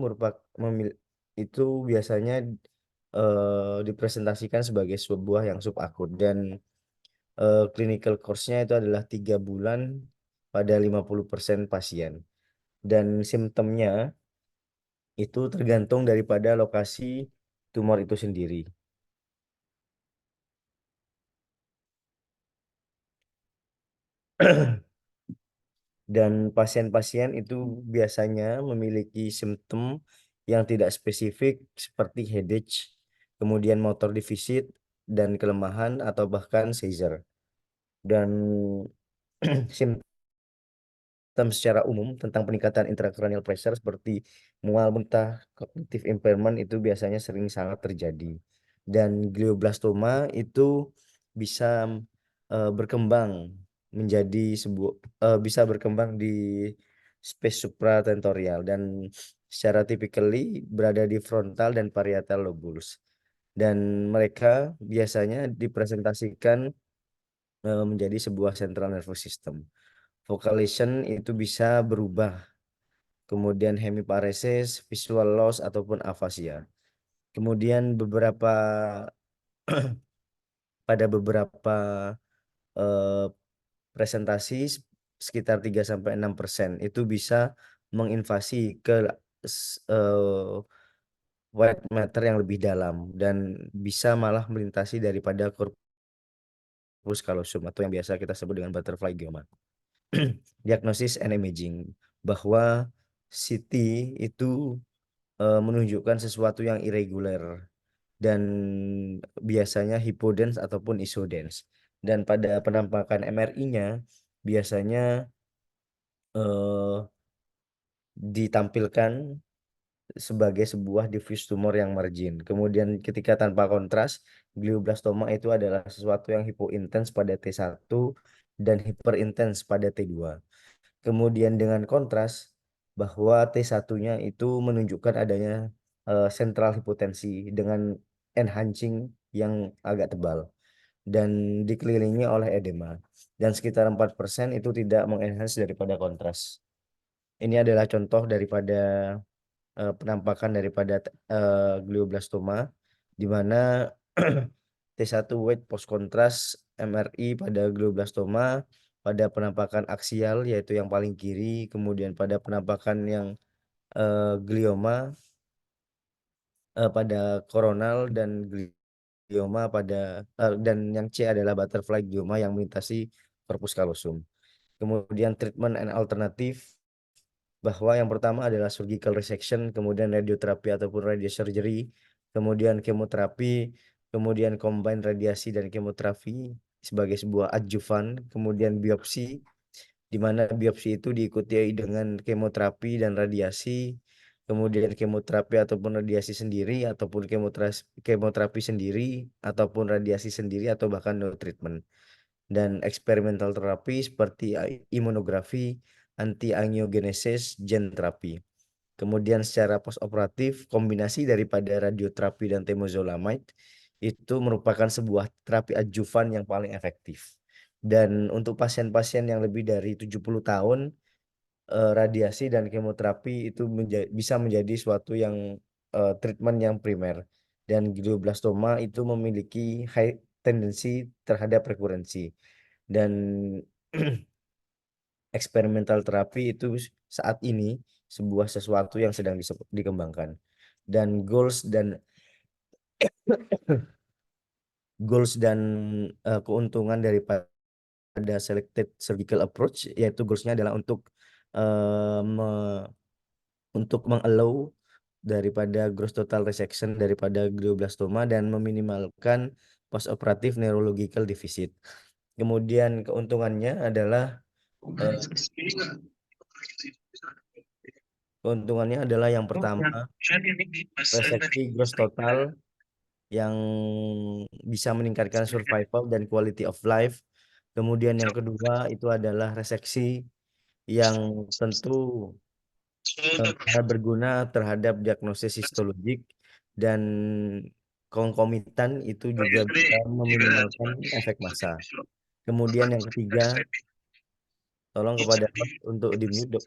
biasanya dipresentasikan sebagai sebuah yang subakut dan clinical course-nya itu adalah 3 bulan pada 50% pasien. Dan simptomnya itu tergantung daripada lokasi tumor itu sendiri. Dan pasien-pasien itu biasanya memiliki simptom yang tidak spesifik seperti headache, kemudian motor defisit dan kelemahan atau bahkan seizure. Dan simptom secara umum tentang peningkatan intracranial pressure seperti mual, muntah, cognitive impairment itu biasanya sering sangat terjadi. Dan glioblastoma itu bisa berkembang bisa berkembang di space supratentorial dan secara typically berada di frontal dan parietal lobules. Dan mereka biasanya dipresentasikan menjadi sebuah central nervous system. Focal lesion itu bisa berubah, kemudian hemiparesis, visual loss ataupun afasia. Kemudian pada beberapa eh, presentasi sekitar 3-6% itu bisa menginvasi ke white matter yang lebih dalam dan bisa malah melintasi daripada corpus callosum atau yang biasa kita sebut dengan butterfly glioma. Diagnosis and imaging bahwa CT itu menunjukkan sesuatu yang irregular dan biasanya hypodens ataupun isodens. Dan pada penampakan MRI-nya biasanya ditampilkan sebagai sebuah diffuse tumor yang margin. Kemudian ketika tanpa kontras, glioblastoma itu adalah sesuatu yang hipointens pada T1 dan hiperintens pada T2. Kemudian dengan kontras bahwa T1-nya itu menunjukkan adanya sentral hipotensi dengan enhancing yang agak tebal dan dikelilingi oleh edema. Dan sekitar 4% itu tidak mengenhance daripada kontras. Ini adalah contoh daripada penampakan daripada glioblastoma di mana T1 weight post kontras MRI pada glioblastoma pada penampakan aksial yaitu yang paling kiri, kemudian pada penampakan yang glioma pada koronal dan glioma dan yang C adalah butterfly glioma yang melintasi corpus callosum. Kemudian treatment and alternatif bahwa yang pertama adalah surgical resection, kemudian radioterapi ataupun radiosurgery, kemudian kemoterapi, kemudian combine radiasi dan kemoterapi sebagai sebuah adjuvan, kemudian biopsi, di mana biopsi itu diikuti dengan kemoterapi dan radiasi, kemudian kemoterapi ataupun radiasi sendiri, ataupun kemoterapi sendiri, ataupun radiasi sendiri, atau bahkan no treatment. Dan eksperimental terapi seperti imunografi, anti-angiogenesis, gen terapi. Kemudian secara postoperatif, kombinasi daripada radioterapi dan temozolomide itu merupakan sebuah terapi adjuvan yang paling efektif. Dan untuk pasien-pasien yang lebih dari 70 tahun, radiasi dan kemoterapi itu bisa menjadi suatu yang treatment yang primer. Dan glioblastoma itu memiliki high tendensi terhadap rekurensi. Dan eksperimental terapi itu saat ini sebuah sesuatu yang sedang dikembangkan. Dan goals dan keuntungan daripada selected surgical approach yaitu goalsnya adalah untuk mengallow daripada gross total resection daripada glioblastoma dan meminimalkan postoperatif neurological deficit. Kemudian keuntungannya adalah keuntungannya adalah yang pertama, reseksi gross total yang bisa meningkatkan survival dan quality of life. Kemudian yang kedua itu adalah reseksi yang tentu sangat berguna terhadap diagnosis histologik dan konkomitan itu juga bisa meminimalkan efek massa. Kemudian yang ketiga, tolong kepada host untuk di-mute, Dok.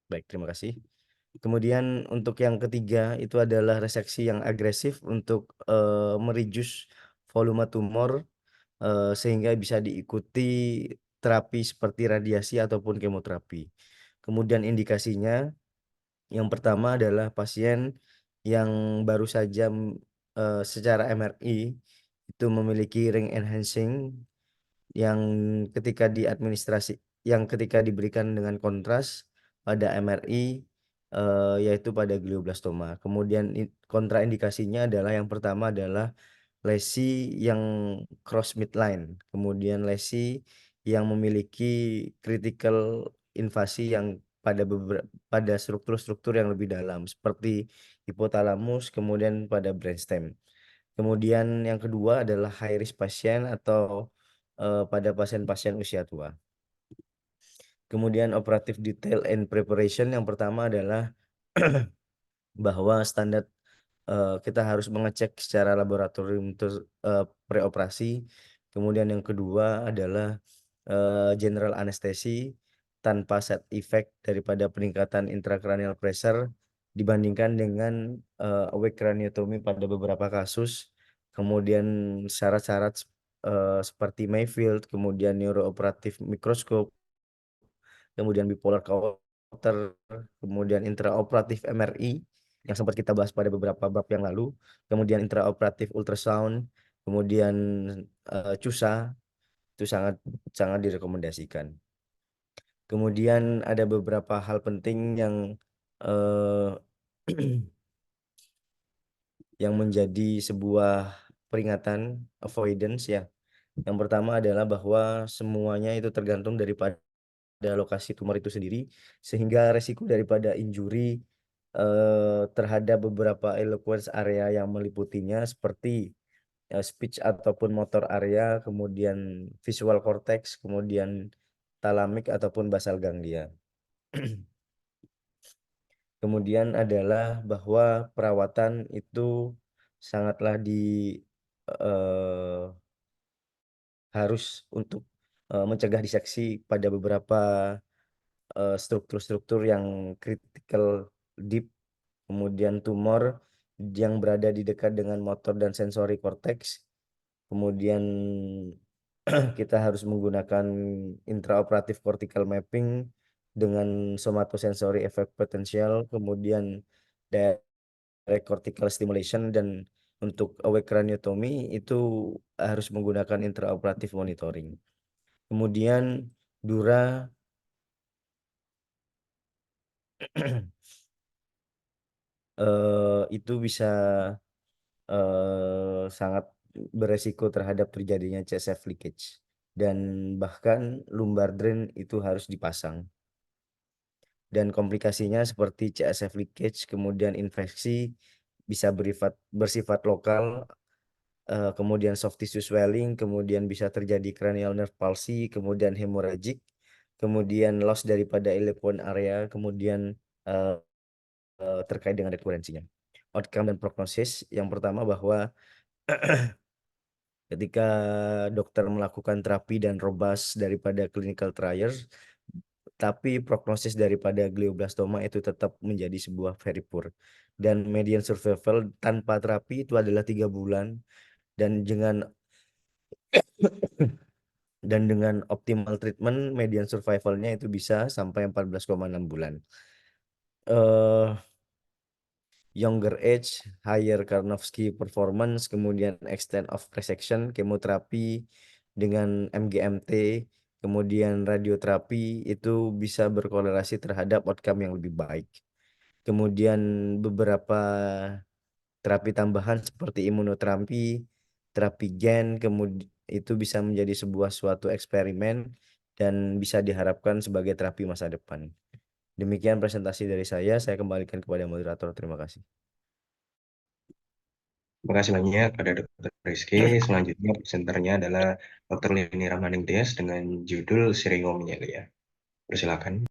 Baik, terima kasih. Kemudian untuk yang ketiga itu adalah reseksi yang agresif untuk mereduce volume tumor sehingga bisa diikuti terapi seperti radiasi ataupun kemoterapi. Kemudian indikasinya yang pertama adalah pasien yang baru saja secara MRI itu memiliki ring enhancing yang ketika diberikan dengan kontras pada MRI yaitu pada glioblastoma. Kemudian kontraindikasinya adalah yang pertama adalah lesi yang cross midline, kemudian lesi yang memiliki critical invasi yang pada struktur-struktur yang lebih dalam seperti hipotalamus, kemudian pada brainstem. Kemudian yang kedua adalah high risk pasien atau pada pasien-pasien usia tua. Kemudian operatif detail and preparation yang pertama adalah bahwa standar kita harus mengecek secara laboratorium preoperasi. Kemudian yang kedua adalah general anestesi tanpa side effect daripada peningkatan intracranial pressure dibandingkan dengan awake craniotomy pada beberapa kasus. Kemudian syarat-syarat seperti Mayfield, kemudian neurooperatif mikroskop, kemudian bipolar counter, kemudian intraoperatif MRI yang sempat kita bahas pada beberapa bab yang lalu, kemudian intraoperatif ultrasound, kemudian CUSA itu sangat sangat direkomendasikan. Kemudian ada beberapa hal penting yang eh, yang menjadi sebuah peringatan avoidance ya. Yang pertama adalah bahwa semuanya itu tergantung daripada lokasi tumor itu sendiri, sehingga resiko daripada injury terhadap beberapa eloquence area yang meliputinya seperti speech ataupun motor area, kemudian visual cortex, kemudian thalamik ataupun basal ganglia. Kemudian adalah bahwa perawatan itu sangatlah harus untuk mencegah diseksi pada beberapa struktur-struktur yang critical deep, kemudian tumor yang berada di dekat dengan motor dan sensori cortex. Kemudian kita harus menggunakan intraoperatif cortical mapping dengan somatosensory effect potential, kemudian direct cortical stimulation, dan untuk awake craniotomy itu harus menggunakan intraoperatif monitoring. Kemudian dura itu bisa sangat beresiko terhadap terjadinya CSF leakage dan bahkan lumbar drain itu harus dipasang. Dan komplikasinya seperti CSF leakage, kemudian infeksi bisa bersifat lokal, kemudian soft tissue swelling, kemudian bisa terjadi cranial nerve palsy, kemudian hemorrhagic, kemudian loss daripada eloquent area, kemudian terkait dengan rekurensinya. Outcome dan prognosis, yang pertama bahwa ketika dokter melakukan terapi dan robust daripada clinical trials, tapi prognosis daripada glioblastoma itu tetap menjadi sebuah very poor. Dan median survival tanpa terapi itu adalah 3 bulan, dan dengan optimal treatment median survivalnya itu bisa sampai 14,6 bulan. Younger age, higher Karnofsky performance, kemudian extent of resection, kemoterapi dengan MGMT, kemudian radioterapi itu bisa berkorelasi terhadap outcome yang lebih baik. Kemudian beberapa terapi tambahan seperti imunoterapi, terapi gen, kemudian itu bisa menjadi suatu eksperimen dan bisa diharapkan sebagai terapi masa depan. Demikian presentasi dari saya kembalikan kepada moderator. Terima kasih. Terima kasih banyak pada Dr. Rizky. Selanjutnya presenternya adalah Dr. Lini Ramaningsih dengan judul Syringomelia. Persilakan.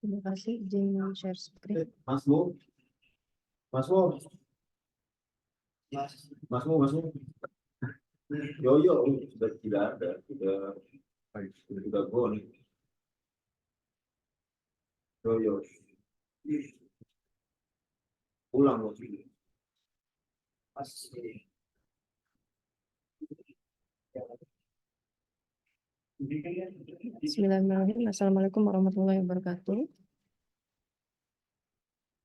Terima kasih. Izin share screen. Masmu, Masmu, Masmu. Yo, sudah tidak ada, sudah go nih. Yo, pulang loh. Bismillahirrahmanirrahim. Assalamualaikum warahmatullahi wabarakatuh.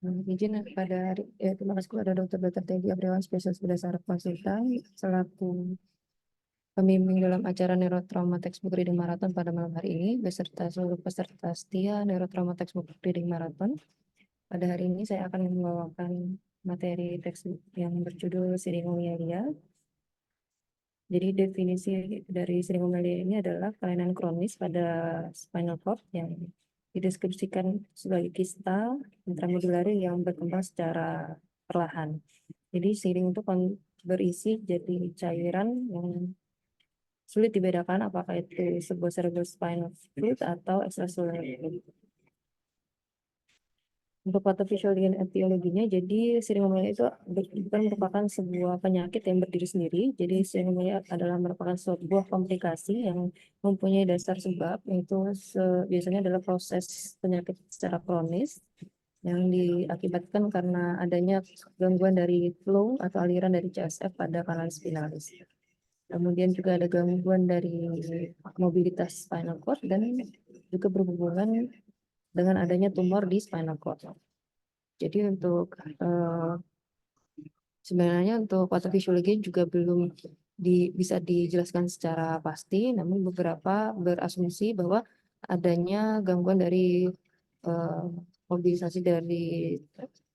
Izin terima kasih kepada Dr. Teddy Apriawan, spesialis bedah saraf konsultan, selaku pembimbing dalam acara Neurotrauma Textbook Reading Marathon pada malam hari ini, beserta seluruh peserta setia Neurotrauma Textbook Reading Marathon. Pada hari ini saya akan membawakan materi teks yang berjudul Syringomelia. Jadi definisi dari syringomelia ini adalah kelainan kronis pada spinal cord yang dideskripsikan sebagai kista intramedulari yang berkembang secara perlahan. Jadi syring itu berisi jadi cairan yang sulit dibedakan apakah itu sebuah cerebrospinal fluid atau extracellular fluid. Untuk pathophysiologi dan etiologinya, jadi syringomelia itu bukan merupakan sebuah penyakit yang berdiri sendiri. Jadi syringomelia adalah merupakan sebuah komplikasi yang mempunyai dasar sebab, yaitu biasanya adalah proses penyakit secara kronis yang diakibatkan karena adanya gangguan dari flow atau aliran dari CSF pada kanal spinalis. Kemudian juga ada gangguan dari mobilitas spinal cord dan juga berhubungan dengan adanya tumor di spinal cord. Jadi untuk sebenarnya untuk pathofisiologi juga belum bisa dijelaskan secara pasti, namun beberapa berasumsi bahwa adanya gangguan dari mobilisasi dari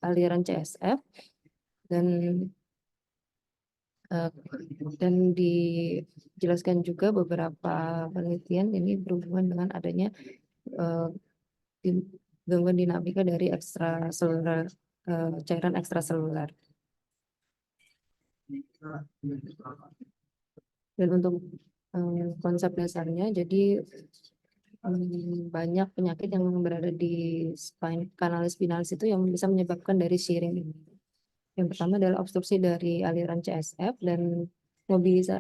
aliran CSF dan dijelaskan juga beberapa penelitian ini berhubungan dengan adanya gangguan dinamika dari cairan ekstraseluler. Dan untuk konsep dasarnya, jadi banyak penyakit yang berada di kanal spinalis itu yang bisa menyebabkan dari shearing ini. Yang pertama adalah obstruksi dari aliran CSF dan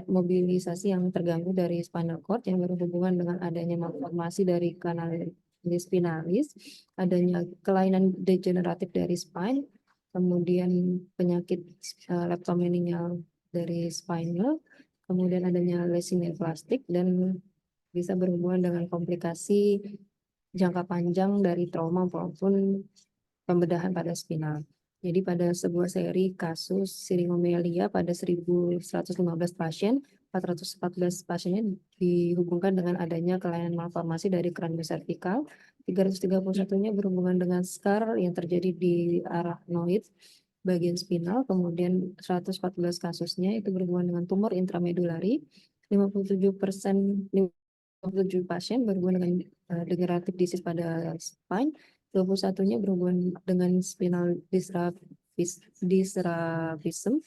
mobilisasi yang terganggu dari spinal cord yang berhubungan dengan adanya malformasi dari kanal spinalis, adanya kelainan degeneratif dari spine, kemudian penyakit leptomeningeal dari spinal, kemudian adanya lesi neoplastik, dan bisa berhubungan dengan komplikasi jangka panjang dari trauma maupun pembedahan pada spinal. Jadi pada sebuah seri kasus syringomelia pada 1.115 pasien, 414 pasiennya dihubungkan dengan adanya kelainan malformasi dari kranioservikal, 331-nya berhubungan dengan scar yang terjadi di arachnoid bagian spinal, kemudian 114 kasusnya itu berhubungan dengan tumor intramedulari, 57 pasien berhubungan dengan degenerative disease pada spine, 21-nya berhubungan dengan spinal dysraphism,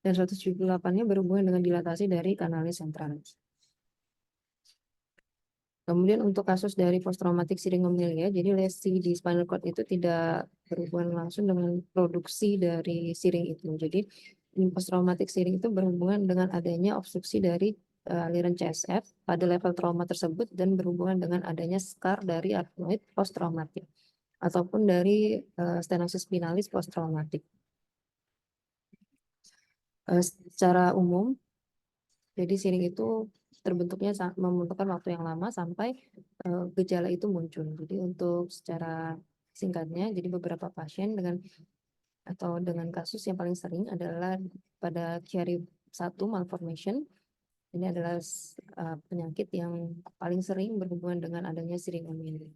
dan 178-nya berhubungan dengan dilatasi dari kanalis sentralis. Kemudian untuk kasus dari post-traumatic syringomyelia, jadi lesi di spinal cord itu tidak berhubungan langsung dengan produksi dari siring itu. Jadi post-traumatic syring itu berhubungan dengan adanya obstruksi dari aliran CSF pada level trauma tersebut dan berhubungan dengan adanya scar dari arachnoid post-traumatic ataupun dari stenosis spinalis post-traumatic. Secara umum, jadi siring itu terbentuknya membutuhkan waktu yang lama sampai gejala itu muncul. Jadi untuk secara singkatnya, jadi beberapa pasien dengan kasus yang paling sering adalah pada Chiari-1 malformation. Ini adalah penyakit yang paling sering berhubungan dengan adanya syringomyelia.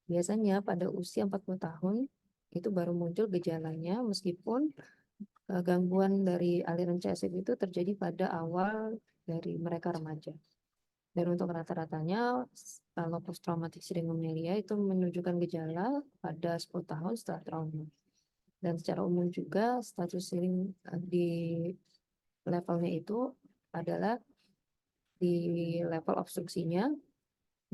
Biasanya pada usia 40 tahun itu baru muncul gejalanya, meskipun gangguan dari aliran CSF itu terjadi pada awal dari mereka remaja. Dan untuk rata-ratanya, kalau post-traumatic syringomyelia itu menunjukkan gejala pada 10 tahun setelah trauma. Dan secara umum juga status syring di levelnya itu adalah di level obstruksinya,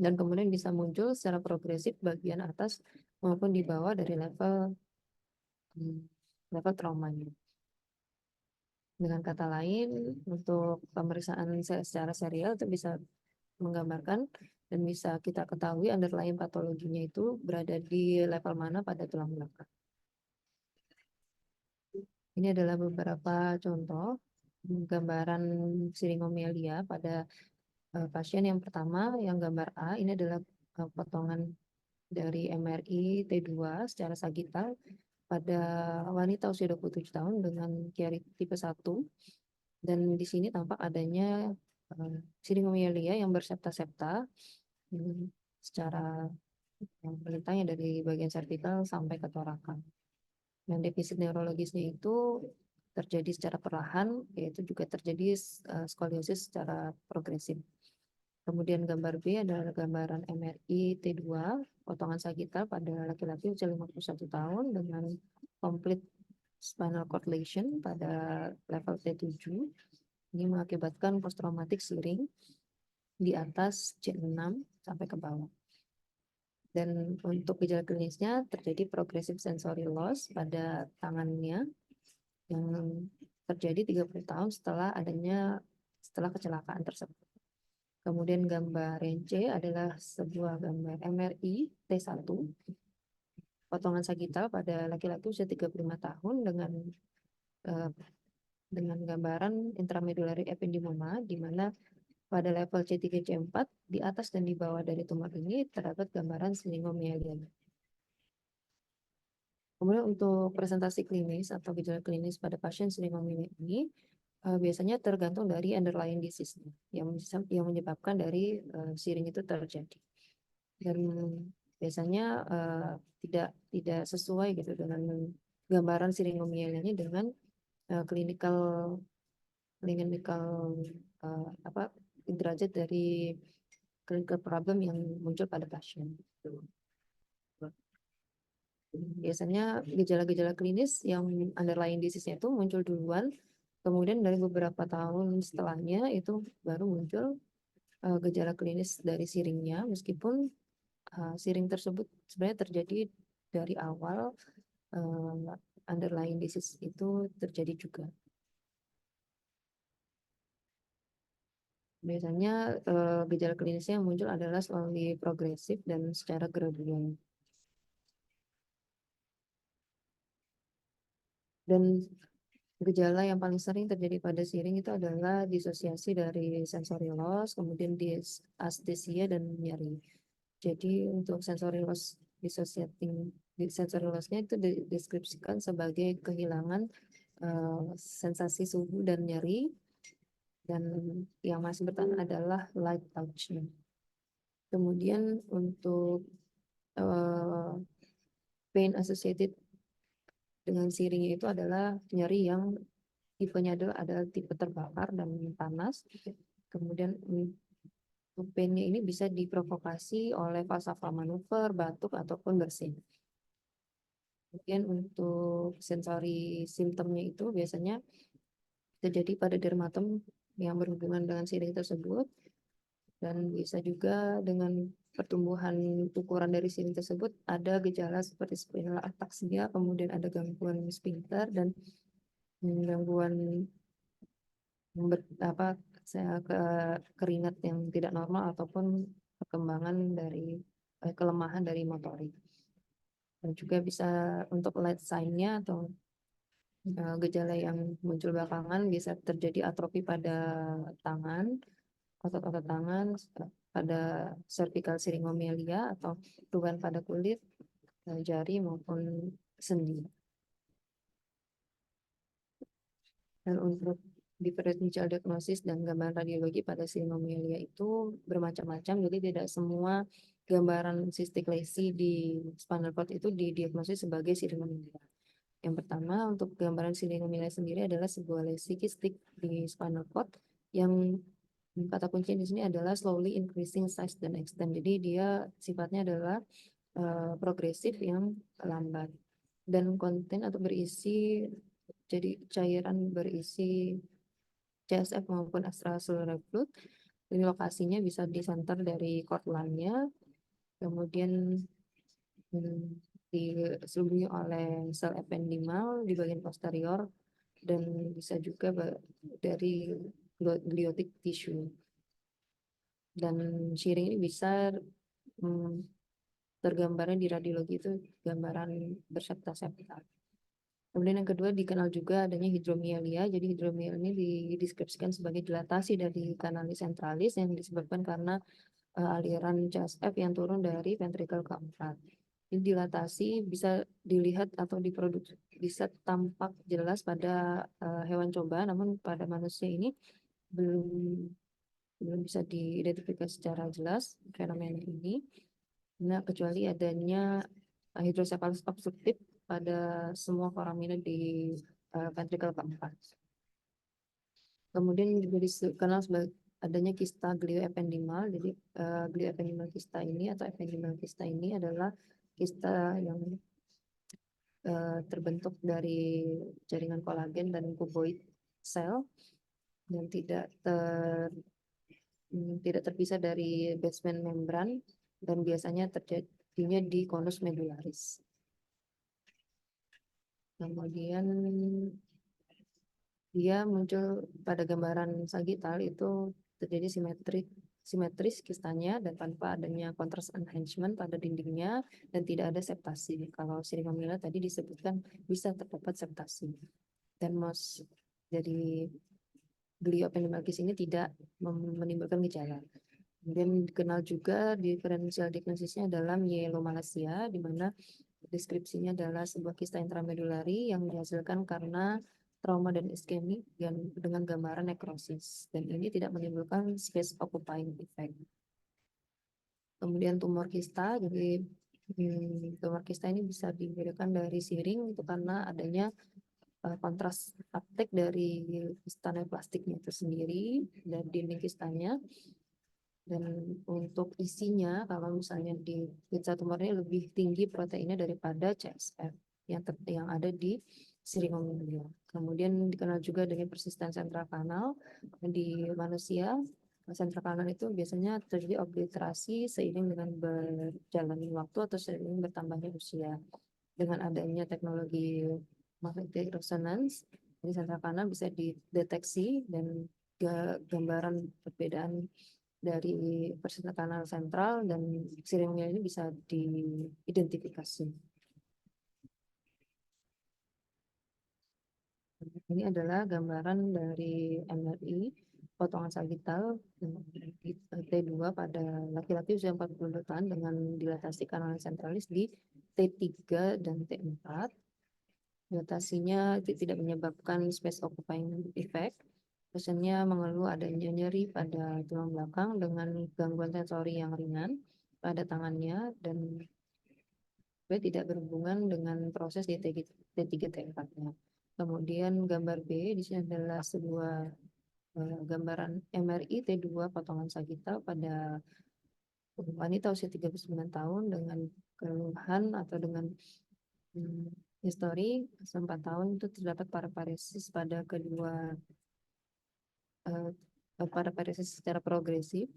dan kemudian bisa muncul secara progresif bagian atas maupun di bawah dari level traumanya. Dengan kata lain, untuk pemeriksaan secara serial itu bisa menggambarkan dan bisa kita ketahui underlying patologinya itu berada di level mana pada tulang belakang. Ini adalah beberapa contoh gambaran syringomyelia pada pasien yang pertama, yang gambar A, ini adalah potongan dari MRI T2 secara sagital pada wanita usia 27 tahun dengan Chiari tipe 1. Dan di sini tampak adanya syringomyelia yang bersepta-septa secara melintangnya dari bagian servikal sampai ke torakan. Dan defisit neurologisnya itu terjadi secara perlahan, yaitu juga terjadi skoliosis secara progresif. Kemudian gambar B adalah gambaran MRI T2 potongan sagital pada laki-laki usia 51 tahun dengan complete spinal cord lesion pada level T7. Ini mengakibatkan post-traumatic syring di atas C6 sampai ke bawah. Dan untuk gejala klinisnya terjadi progressive sensory loss pada tangannya yang terjadi 30 tahun setelah kecelakaan tersebut. Kemudian gambar C adalah sebuah gambar MRI T1 potongan sagital pada laki-laki usia 35 tahun dengan gambaran intramedullary ependymoma, di mana pada level C3 C4 di atas dan di bawah dari tumor ini terdapat gambaran syringomyelia. Kemudian untuk presentasi klinis atau gejala klinis pada pasien syringomyelia ini biasanya tergantung dari underlying disease yang menyebabkan dari syring itu terjadi. Dan biasanya tidak sesuai gitu dengan gambaran syringomyelia dengan clinical derajat dari clinical problem yang muncul pada pasien. Biasanya gejala-gejala klinis yang underlying disease-nya itu muncul duluan, kemudian dari beberapa tahun setelahnya itu baru muncul gejala klinis dari syringnya, meskipun syring tersebut sebenarnya terjadi dari awal, underlying disease itu terjadi juga. Biasanya gejala klinisnya yang muncul adalah slowly progresif dan secara gradual. Dan gejala yang paling sering terjadi pada syring itu adalah disosiasi dari sensory loss, kemudian dysesthesia dan nyeri. Jadi untuk sensory loss sensory loss-nya itu dideskripsikan sebagai kehilangan sensasi suhu dan nyeri, dan yang masih bertahan adalah light touch-nya. Kemudian untuk pain associated dengan syring itu adalah nyeri yang tipenya adalah tipe terbakar dan panas. Kemudian pain-nya ini bisa diprovokasi oleh falsafah manuver, batuk, ataupun bersin. Kemudian untuk sensori simptomnya itu biasanya terjadi pada dermatom yang berhubungan dengan syring tersebut. Dan bisa juga dengan pertumbuhan ukuran dari siring tersebut ada gejala seperti spinal ataxia, kemudian ada gangguan sphincter dan gangguan keringat yang tidak normal ataupun perkembangan dari kelemahan dari motorik. Dan juga bisa untuk late sign-nya atau gejala yang muncul belakangan bisa terjadi atrofi pada tangan, otot-otot tangan, pada cervical syringomelia atau perubahan pada kulit, jari maupun sendi. Dan untuk differential diagnosis dan gambaran radiologi pada syringomelia itu bermacam-macam, jadi tidak semua gambaran cystic lesi di spinal cord itu didiagnosis sebagai syringomelia. Yang pertama, untuk gambaran syringomelia sendiri adalah sebuah lesi kistik di spinal cord yang kata kunci di sini adalah slowly increasing size dan extent. Jadi dia sifatnya adalah progresif yang lambat dan konten atau berisi jadi cairan berisi CSF maupun extracellular fluid. Ini lokasinya bisa di center dari cord line-nya, kemudian diselubungi oleh sel ependimal di bagian posterior dan bisa juga dari gliotic tissue. Dan sharing ini bisa tergambarnya di radiologi itu gambaran bersepta-septa. Kemudian yang kedua dikenal juga adanya hidromielia. Jadi hidromielia ini dideskripsikan sebagai dilatasi dari kanalis centralis yang disebabkan karena aliran CSF yang turun dari ventrikel keempat. Ini dilatasi bisa dilihat atau diproduksi, bisa tampak jelas pada hewan coba, namun pada manusia ini belum bisa diidentifikasi secara jelas fenomena ini. Nah, kecuali adanya hidrosefalus obstruktif pada semua foramina di ventrikel keempat. Kemudian juga dikenal sebagai adanya kista glioependimal. Jadi glioependimal kista ini atau ependimal kista ini adalah kista yang terbentuk dari jaringan kolagen dan kuboid sel dan tidak terpisah dari basement membran dan biasanya terjadinya di konus medularis. Kemudian dia muncul pada gambaran sagital itu terjadi simetris kistanya dan tanpa adanya contrast enhancement pada dindingnya dan tidak ada septasi. Kalau syringomelia tadi disebutkan bisa terdapat septasi. Dan jadi glioependimalkis ini tidak menimbulkan gejala. Kemudian dikenal juga differential diagnosisnya adalah myelomalacia, di mana deskripsinya adalah sebuah kista intramedulari yang dihasilkan karena trauma dan iskemi dengan gambaran nekrosis. Dan ini tidak menimbulkan space occupying effect. Kemudian tumor kista, jadi tumor kista ini bisa dibedakan dari siring itu karena adanya kontras uptake dari kista neoplastiknya itu sendiri dan dinding kistanya. Dan untuk isinya, kalau misalnya di pizza tumornya lebih tinggi proteinnya daripada CSF yang ada di syringomelia. Kemudian dikenal juga dengan persisten sentral kanal di manusia. Sentral kanal itu biasanya terjadi obliterasi seiring dengan berjalannya waktu atau seiring bertambahnya usia. Dengan adanya teknologi magnetic resonance, jadi sentral kanal bisa dideteksi dan gambaran perbedaan dari persenten kanal sentral dan syringomelia ini bisa diidentifikasi. Ini adalah gambaran dari MRI potongan sagital T2 pada laki-laki usia 40 tahun dengan dilatasi kanal sentralis di T3 dan T4. Dilatasinya tidak menyebabkan space occupying effect. Pasiennya mengeluh adanya nyeri pada tulang belakang dengan gangguan sensori yang ringan pada tangannya dan tidak berhubungan dengan proses di T3 T4-nya. Kemudian gambar B di sini adalah sebuah gambaran MRI T2 potongan sagital pada wanita usia 39 tahun dengan keluhan atau dengan histori 4 tahun itu terdapat paraparesis pada kedua paraparesis secara progresif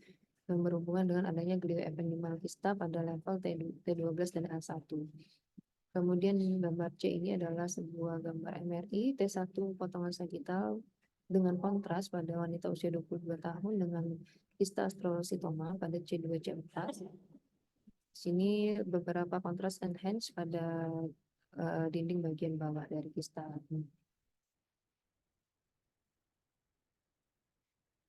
yang berhubungan dengan adanya glioependymal kista pada level T12 dan L1. Kemudian gambar C ini adalah sebuah gambar MRI T1 potongan sagital dengan kontras pada wanita usia 22 tahun dengan kista astrositoma pada C2-C4. Sini beberapa kontras enhance pada dinding bagian bawah dari kista.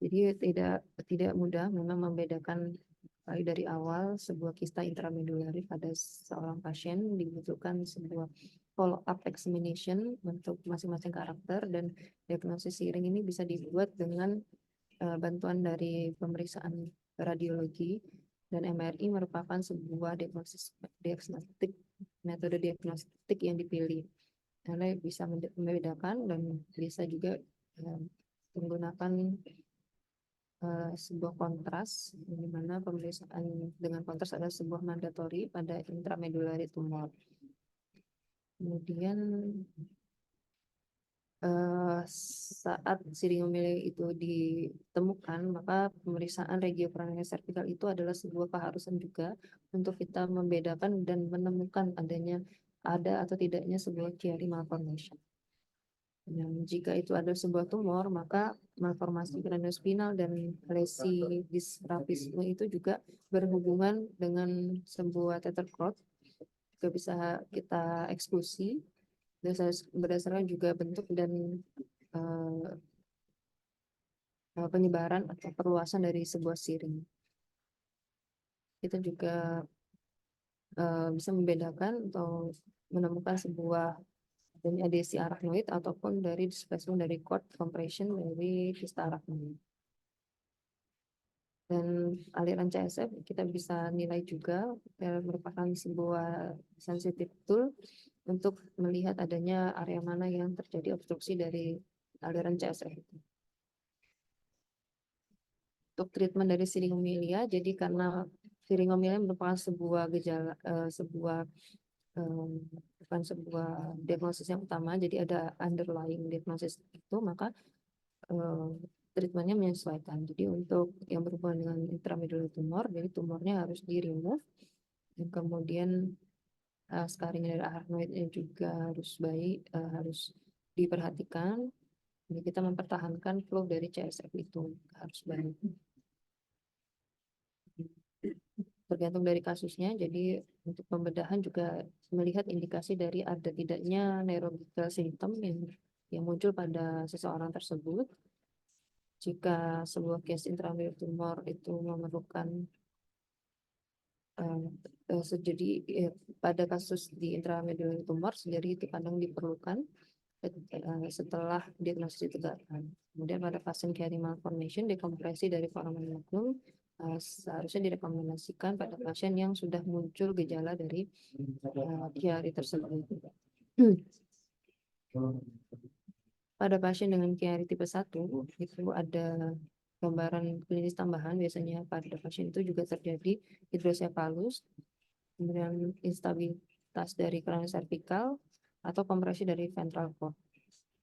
Jadi tidak mudah memang membedakan dari awal sebuah kista intramedulari pada seorang pasien. Dibutuhkan sebuah follow up examination untuk masing-masing karakter, dan diagnosis siring ini bisa dibuat dengan bantuan dari pemeriksaan radiologi, dan MRI merupakan sebuah diagnostik metode diagnostik yang dipilih karena bisa membedakan dan bisa juga menggunakan sebuah kontras, di mana pemeriksaan dengan kontras adalah sebuah mandatori pada intramedulari tumor. Kemudian saat siringomelia itu ditemukan, maka pemeriksaan regiokranio servikal itu adalah sebuah keharusan juga untuk kita membedakan dan menemukan ada atau tidaknya sebuah Chiari malformation. Dan jika itu adalah sebuah tumor, maka malformasi kraniospinal dan lesi disrafisme itu juga berhubungan dengan sebuah tether cord, juga bisa kita eksklusi berdasarkan juga bentuk dan penyebaran atau perluasan dari sebuah siring. Kita juga bisa membedakan atau menemukan sebuah adesi arachnoid ataupun dari displacement dari cord compression dari kista arachnoid. Dan aliran CSF kita bisa nilai juga merupakan sebuah sensitive tool untuk melihat adanya area mana yang terjadi obstruksi dari aliran CSF itu. Untuk treatment dari siringomelia, jadi karena siringomelia merupakan sebuah gejala, bukan sebuah diagnosis yang utama, jadi ada underlying diagnosis itu, maka treatmentnya menyesuaikan. Jadi untuk yang berhubungan dengan intramedullary tumor, jadi tumornya harus di-remove, dan kemudian scarring dari arachnoidnya juga harus baik, harus diperhatikan. Jadi kita mempertahankan flow dari CSF itu harus baik. Tergantung dari kasusnya, jadi untuk pembedahan juga melihat indikasi dari ada tidaknya neurological symptom yang muncul pada seseorang tersebut. Jika sebuah case intramedullary tumor itu memerlukan jadi pada kasus di intramedullary tumor sendiri itu kadang diperlukan setelah diagnosis ditegakkan. Kemudian pada pasien Chiari malformation, dekompresi dari foramen magnum seharusnya direkomendasikan pada pasien yang sudah muncul gejala dari Chiari tersebut. Pada pasien dengan Chiari tipe 1 itu ada gambaran klinis tambahan, biasanya pada pasien itu juga terjadi hidrosefalus, kemudian instabilitas dari kranioservikal atau kompresi dari ventral cord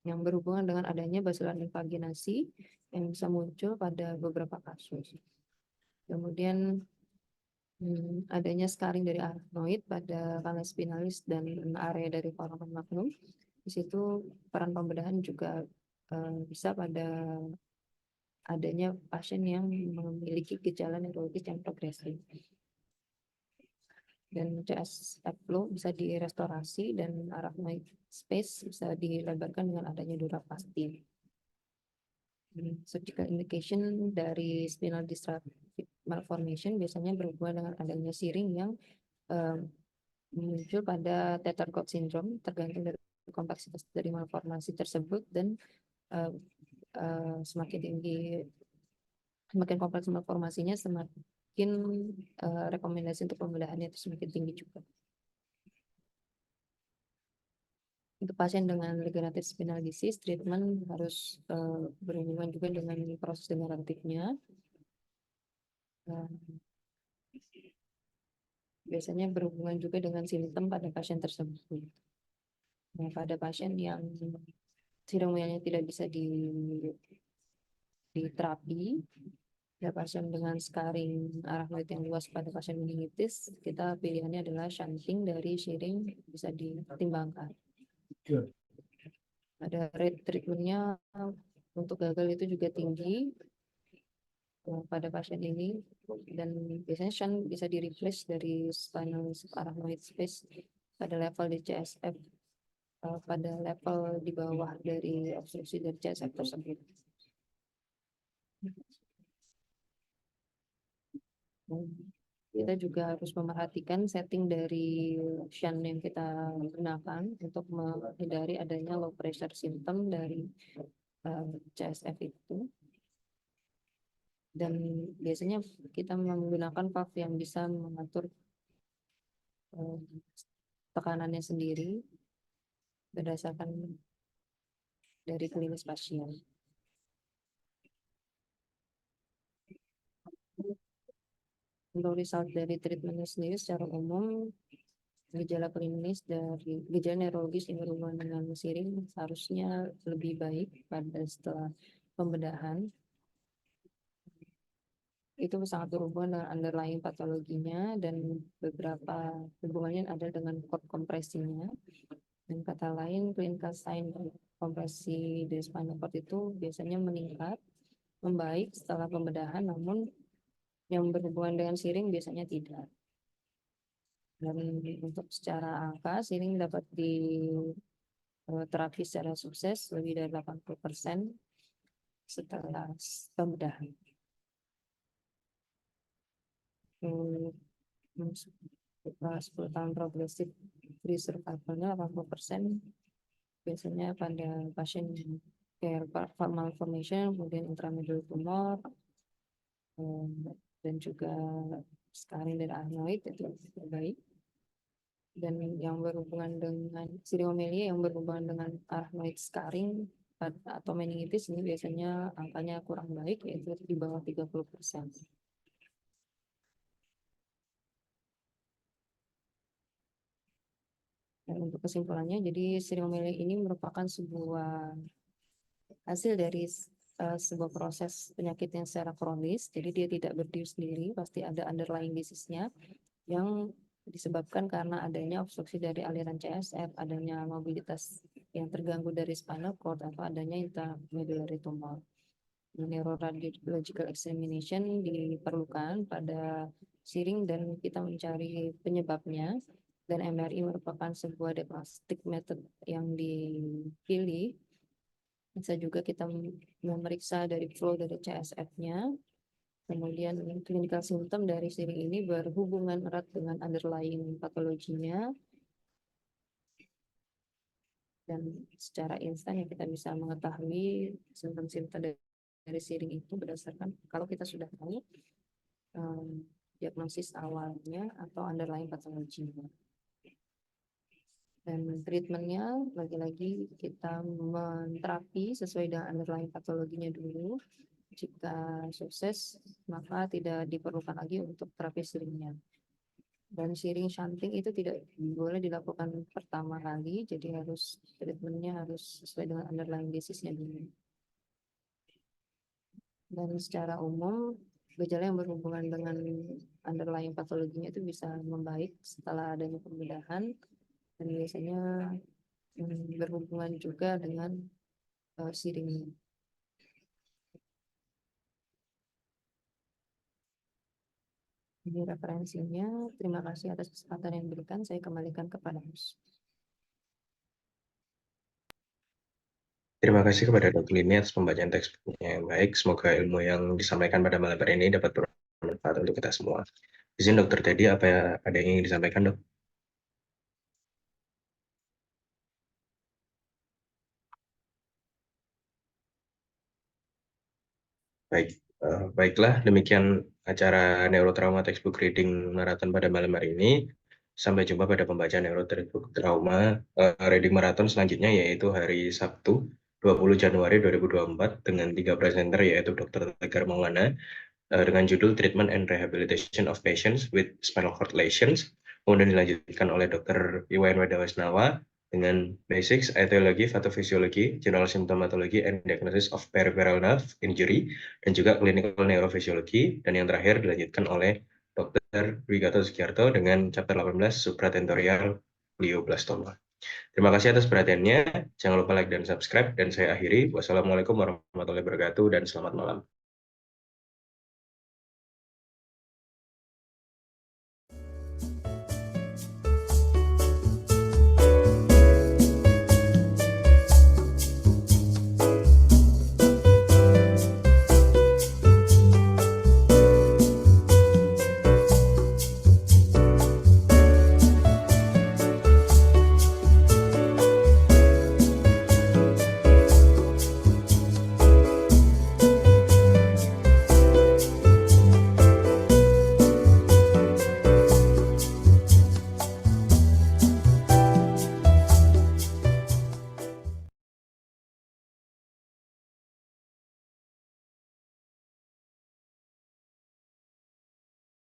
yang berhubungan dengan adanya basilar invaginasi yang bisa muncul pada beberapa kasus. Kemudian adanya scarring dari arachnoid pada kanal spinalis dan area dari foramen magnum. Di situ peran pembedahan juga bisa pada adanya pasien yang memiliki gejala neurologis yang progresif. Dan CSF flow bisa direstorasi dan arachnoid space bisa dilebarkan dengan adanya duroplastin. Surgical indication dari spinal dystrophic malformation biasanya berhubungan dengan adanya siring yang muncul pada tether cord syndrome, tergantung dari kompleksitas dari malformasi tersebut, dan semakin kompleks malformasinya, semakin rekomendasi untuk pembedahannya itu semakin tinggi juga. Untuk pasien dengan degenerative spinal disease, treatment harus berhubungan juga dengan proses degeneratifnya. Biasanya berhubungan juga dengan simptom pada pasien tersebut. Nah, pada pasien yang siromelianya tidak bisa diterapi, Ada pasien dengan scarring arachnoid yang luas pada pasien meningitis, kita pilihannya adalah shunting dari shearing bisa dipertimbangkan. Ada rate treatmentnya untuk gagal itu juga tinggi pada pasien ini, dan biasanya shunt bisa di replace dari spinal arachnoid space pada level di CSF pada level di bawah dari obstruksi dari CSF tersebut. Kita juga harus memerhatikan setting dari shunt yang kita gunakan untuk menghindari adanya low pressure symptom dari CSF itu. Dan biasanya kita menggunakan valve yang bisa mengatur tekanannya sendiri berdasarkan dari klinis pasien. Untuk result dari treatmentnya sendiri secara umum, gejala klinis dari gejala neurologis yang berhubungan dengan shearing seharusnya lebih baik pada setelah pembedahan. Itu sangat berhubungan dengan underlying patologinya dan beberapa hubungannya ada dengan cord kompresinya. Dan kata lain, clinical sign kompresi dari spinal cord itu biasanya meningkat, membaik setelah pembedahan, namun yang berhubungan dengan shearing biasanya tidak. Dan untuk secara angka, shearing dapat diterapi secara sukses lebih dari 80% setelah pembedahan. Setelah 10 tahun progresif free survivalnya 80% biasanya pada pasien care malformation, kemudian intramedullary tumor, dan juga scarring dari arachnoid itu baik. Dan yang berhubungan dengan siriomelia yang berhubungan dengan arachnoid scarring atau meningitis ini biasanya angkanya kurang baik, yaitu di bawah 30%. Dan untuk kesimpulannya, jadi siriomelia ini merupakan sebuah hasil dari sebuah proses penyakit yang secara kronis, jadi dia tidak berdiri sendiri, pasti ada underlying disease-nya yang disebabkan karena adanya obstruksi dari aliran CSF, adanya mobilitas yang terganggu dari spinal cord, atau adanya intramedullary tumor. Neuroradiological examination diperlukan pada shearing dan kita mencari penyebabnya, dan MRI merupakan sebuah diagnostic method yang dipilih. Bisa juga kita memeriksa dari flow dari CSF-nya. Kemudian clinical symptom dari shearing ini berhubungan erat dengan underlying patologinya. Dan secara instan ya kita bisa mengetahui simptom-simptom dari shearing itu berdasarkan kalau kita sudah tahu diagnosis awalnya atau underlying patologinya. Dan treatmentnya lagi-lagi kita menterapi sesuai dengan underlying patologinya dulu. Jika sukses, maka tidak diperlukan lagi untuk terapi shearingnya. Dan shearing shunting itu tidak boleh dilakukan pertama kali, jadi treatmentnya harus sesuai dengan underlying disease-nya dulu. Dan secara umum, gejala yang berhubungan dengan underlying patologinya itu bisa membaik setelah adanya pembedahan, dan biasanya berhubungan juga dengan shearing. Ini referensinya. Terima kasih atas kesempatan yang diberikan. Saya kembalikan kepada host. Terima kasih kepada Dr. Lini atas pembacaan textbooknya yang baik. Semoga ilmu yang disampaikan pada malam hari ini dapat bermanfaat untuk kita semua. Izin Dr. Teddy, ada yang ingin disampaikan, Dok? Baiklah, demikian acara Neurotrauma Textbook Reading Marathon pada malam hari ini. Sampai jumpa pada pembacaan Neurotrauma Reading Marathon selanjutnya, yaitu hari Sabtu 20 Januari 2024 dengan 3 presenter, yaitu Dr. Tegar Maulana dengan judul Treatment and Rehabilitation of Patients with Spinal Cord Lesions. Kemudian dilanjutkan oleh Dr. Iwayan Wedawasnawa dengan Basics, Etiology, Pathophysiology, General Symptomatology, and Diagnosis of Peripheral Nerve Injury, dan juga Clinical Neurophysiology, dan yang terakhir dilanjutkan oleh Dr. Dwi Gatot Sugiarto dengan chapter 18 Supratentorial Glioblastoma. Terima kasih atas perhatiannya. Jangan lupa like dan subscribe, dan saya akhiri. Wassalamualaikum warahmatullahi wabarakatuh, dan selamat malam.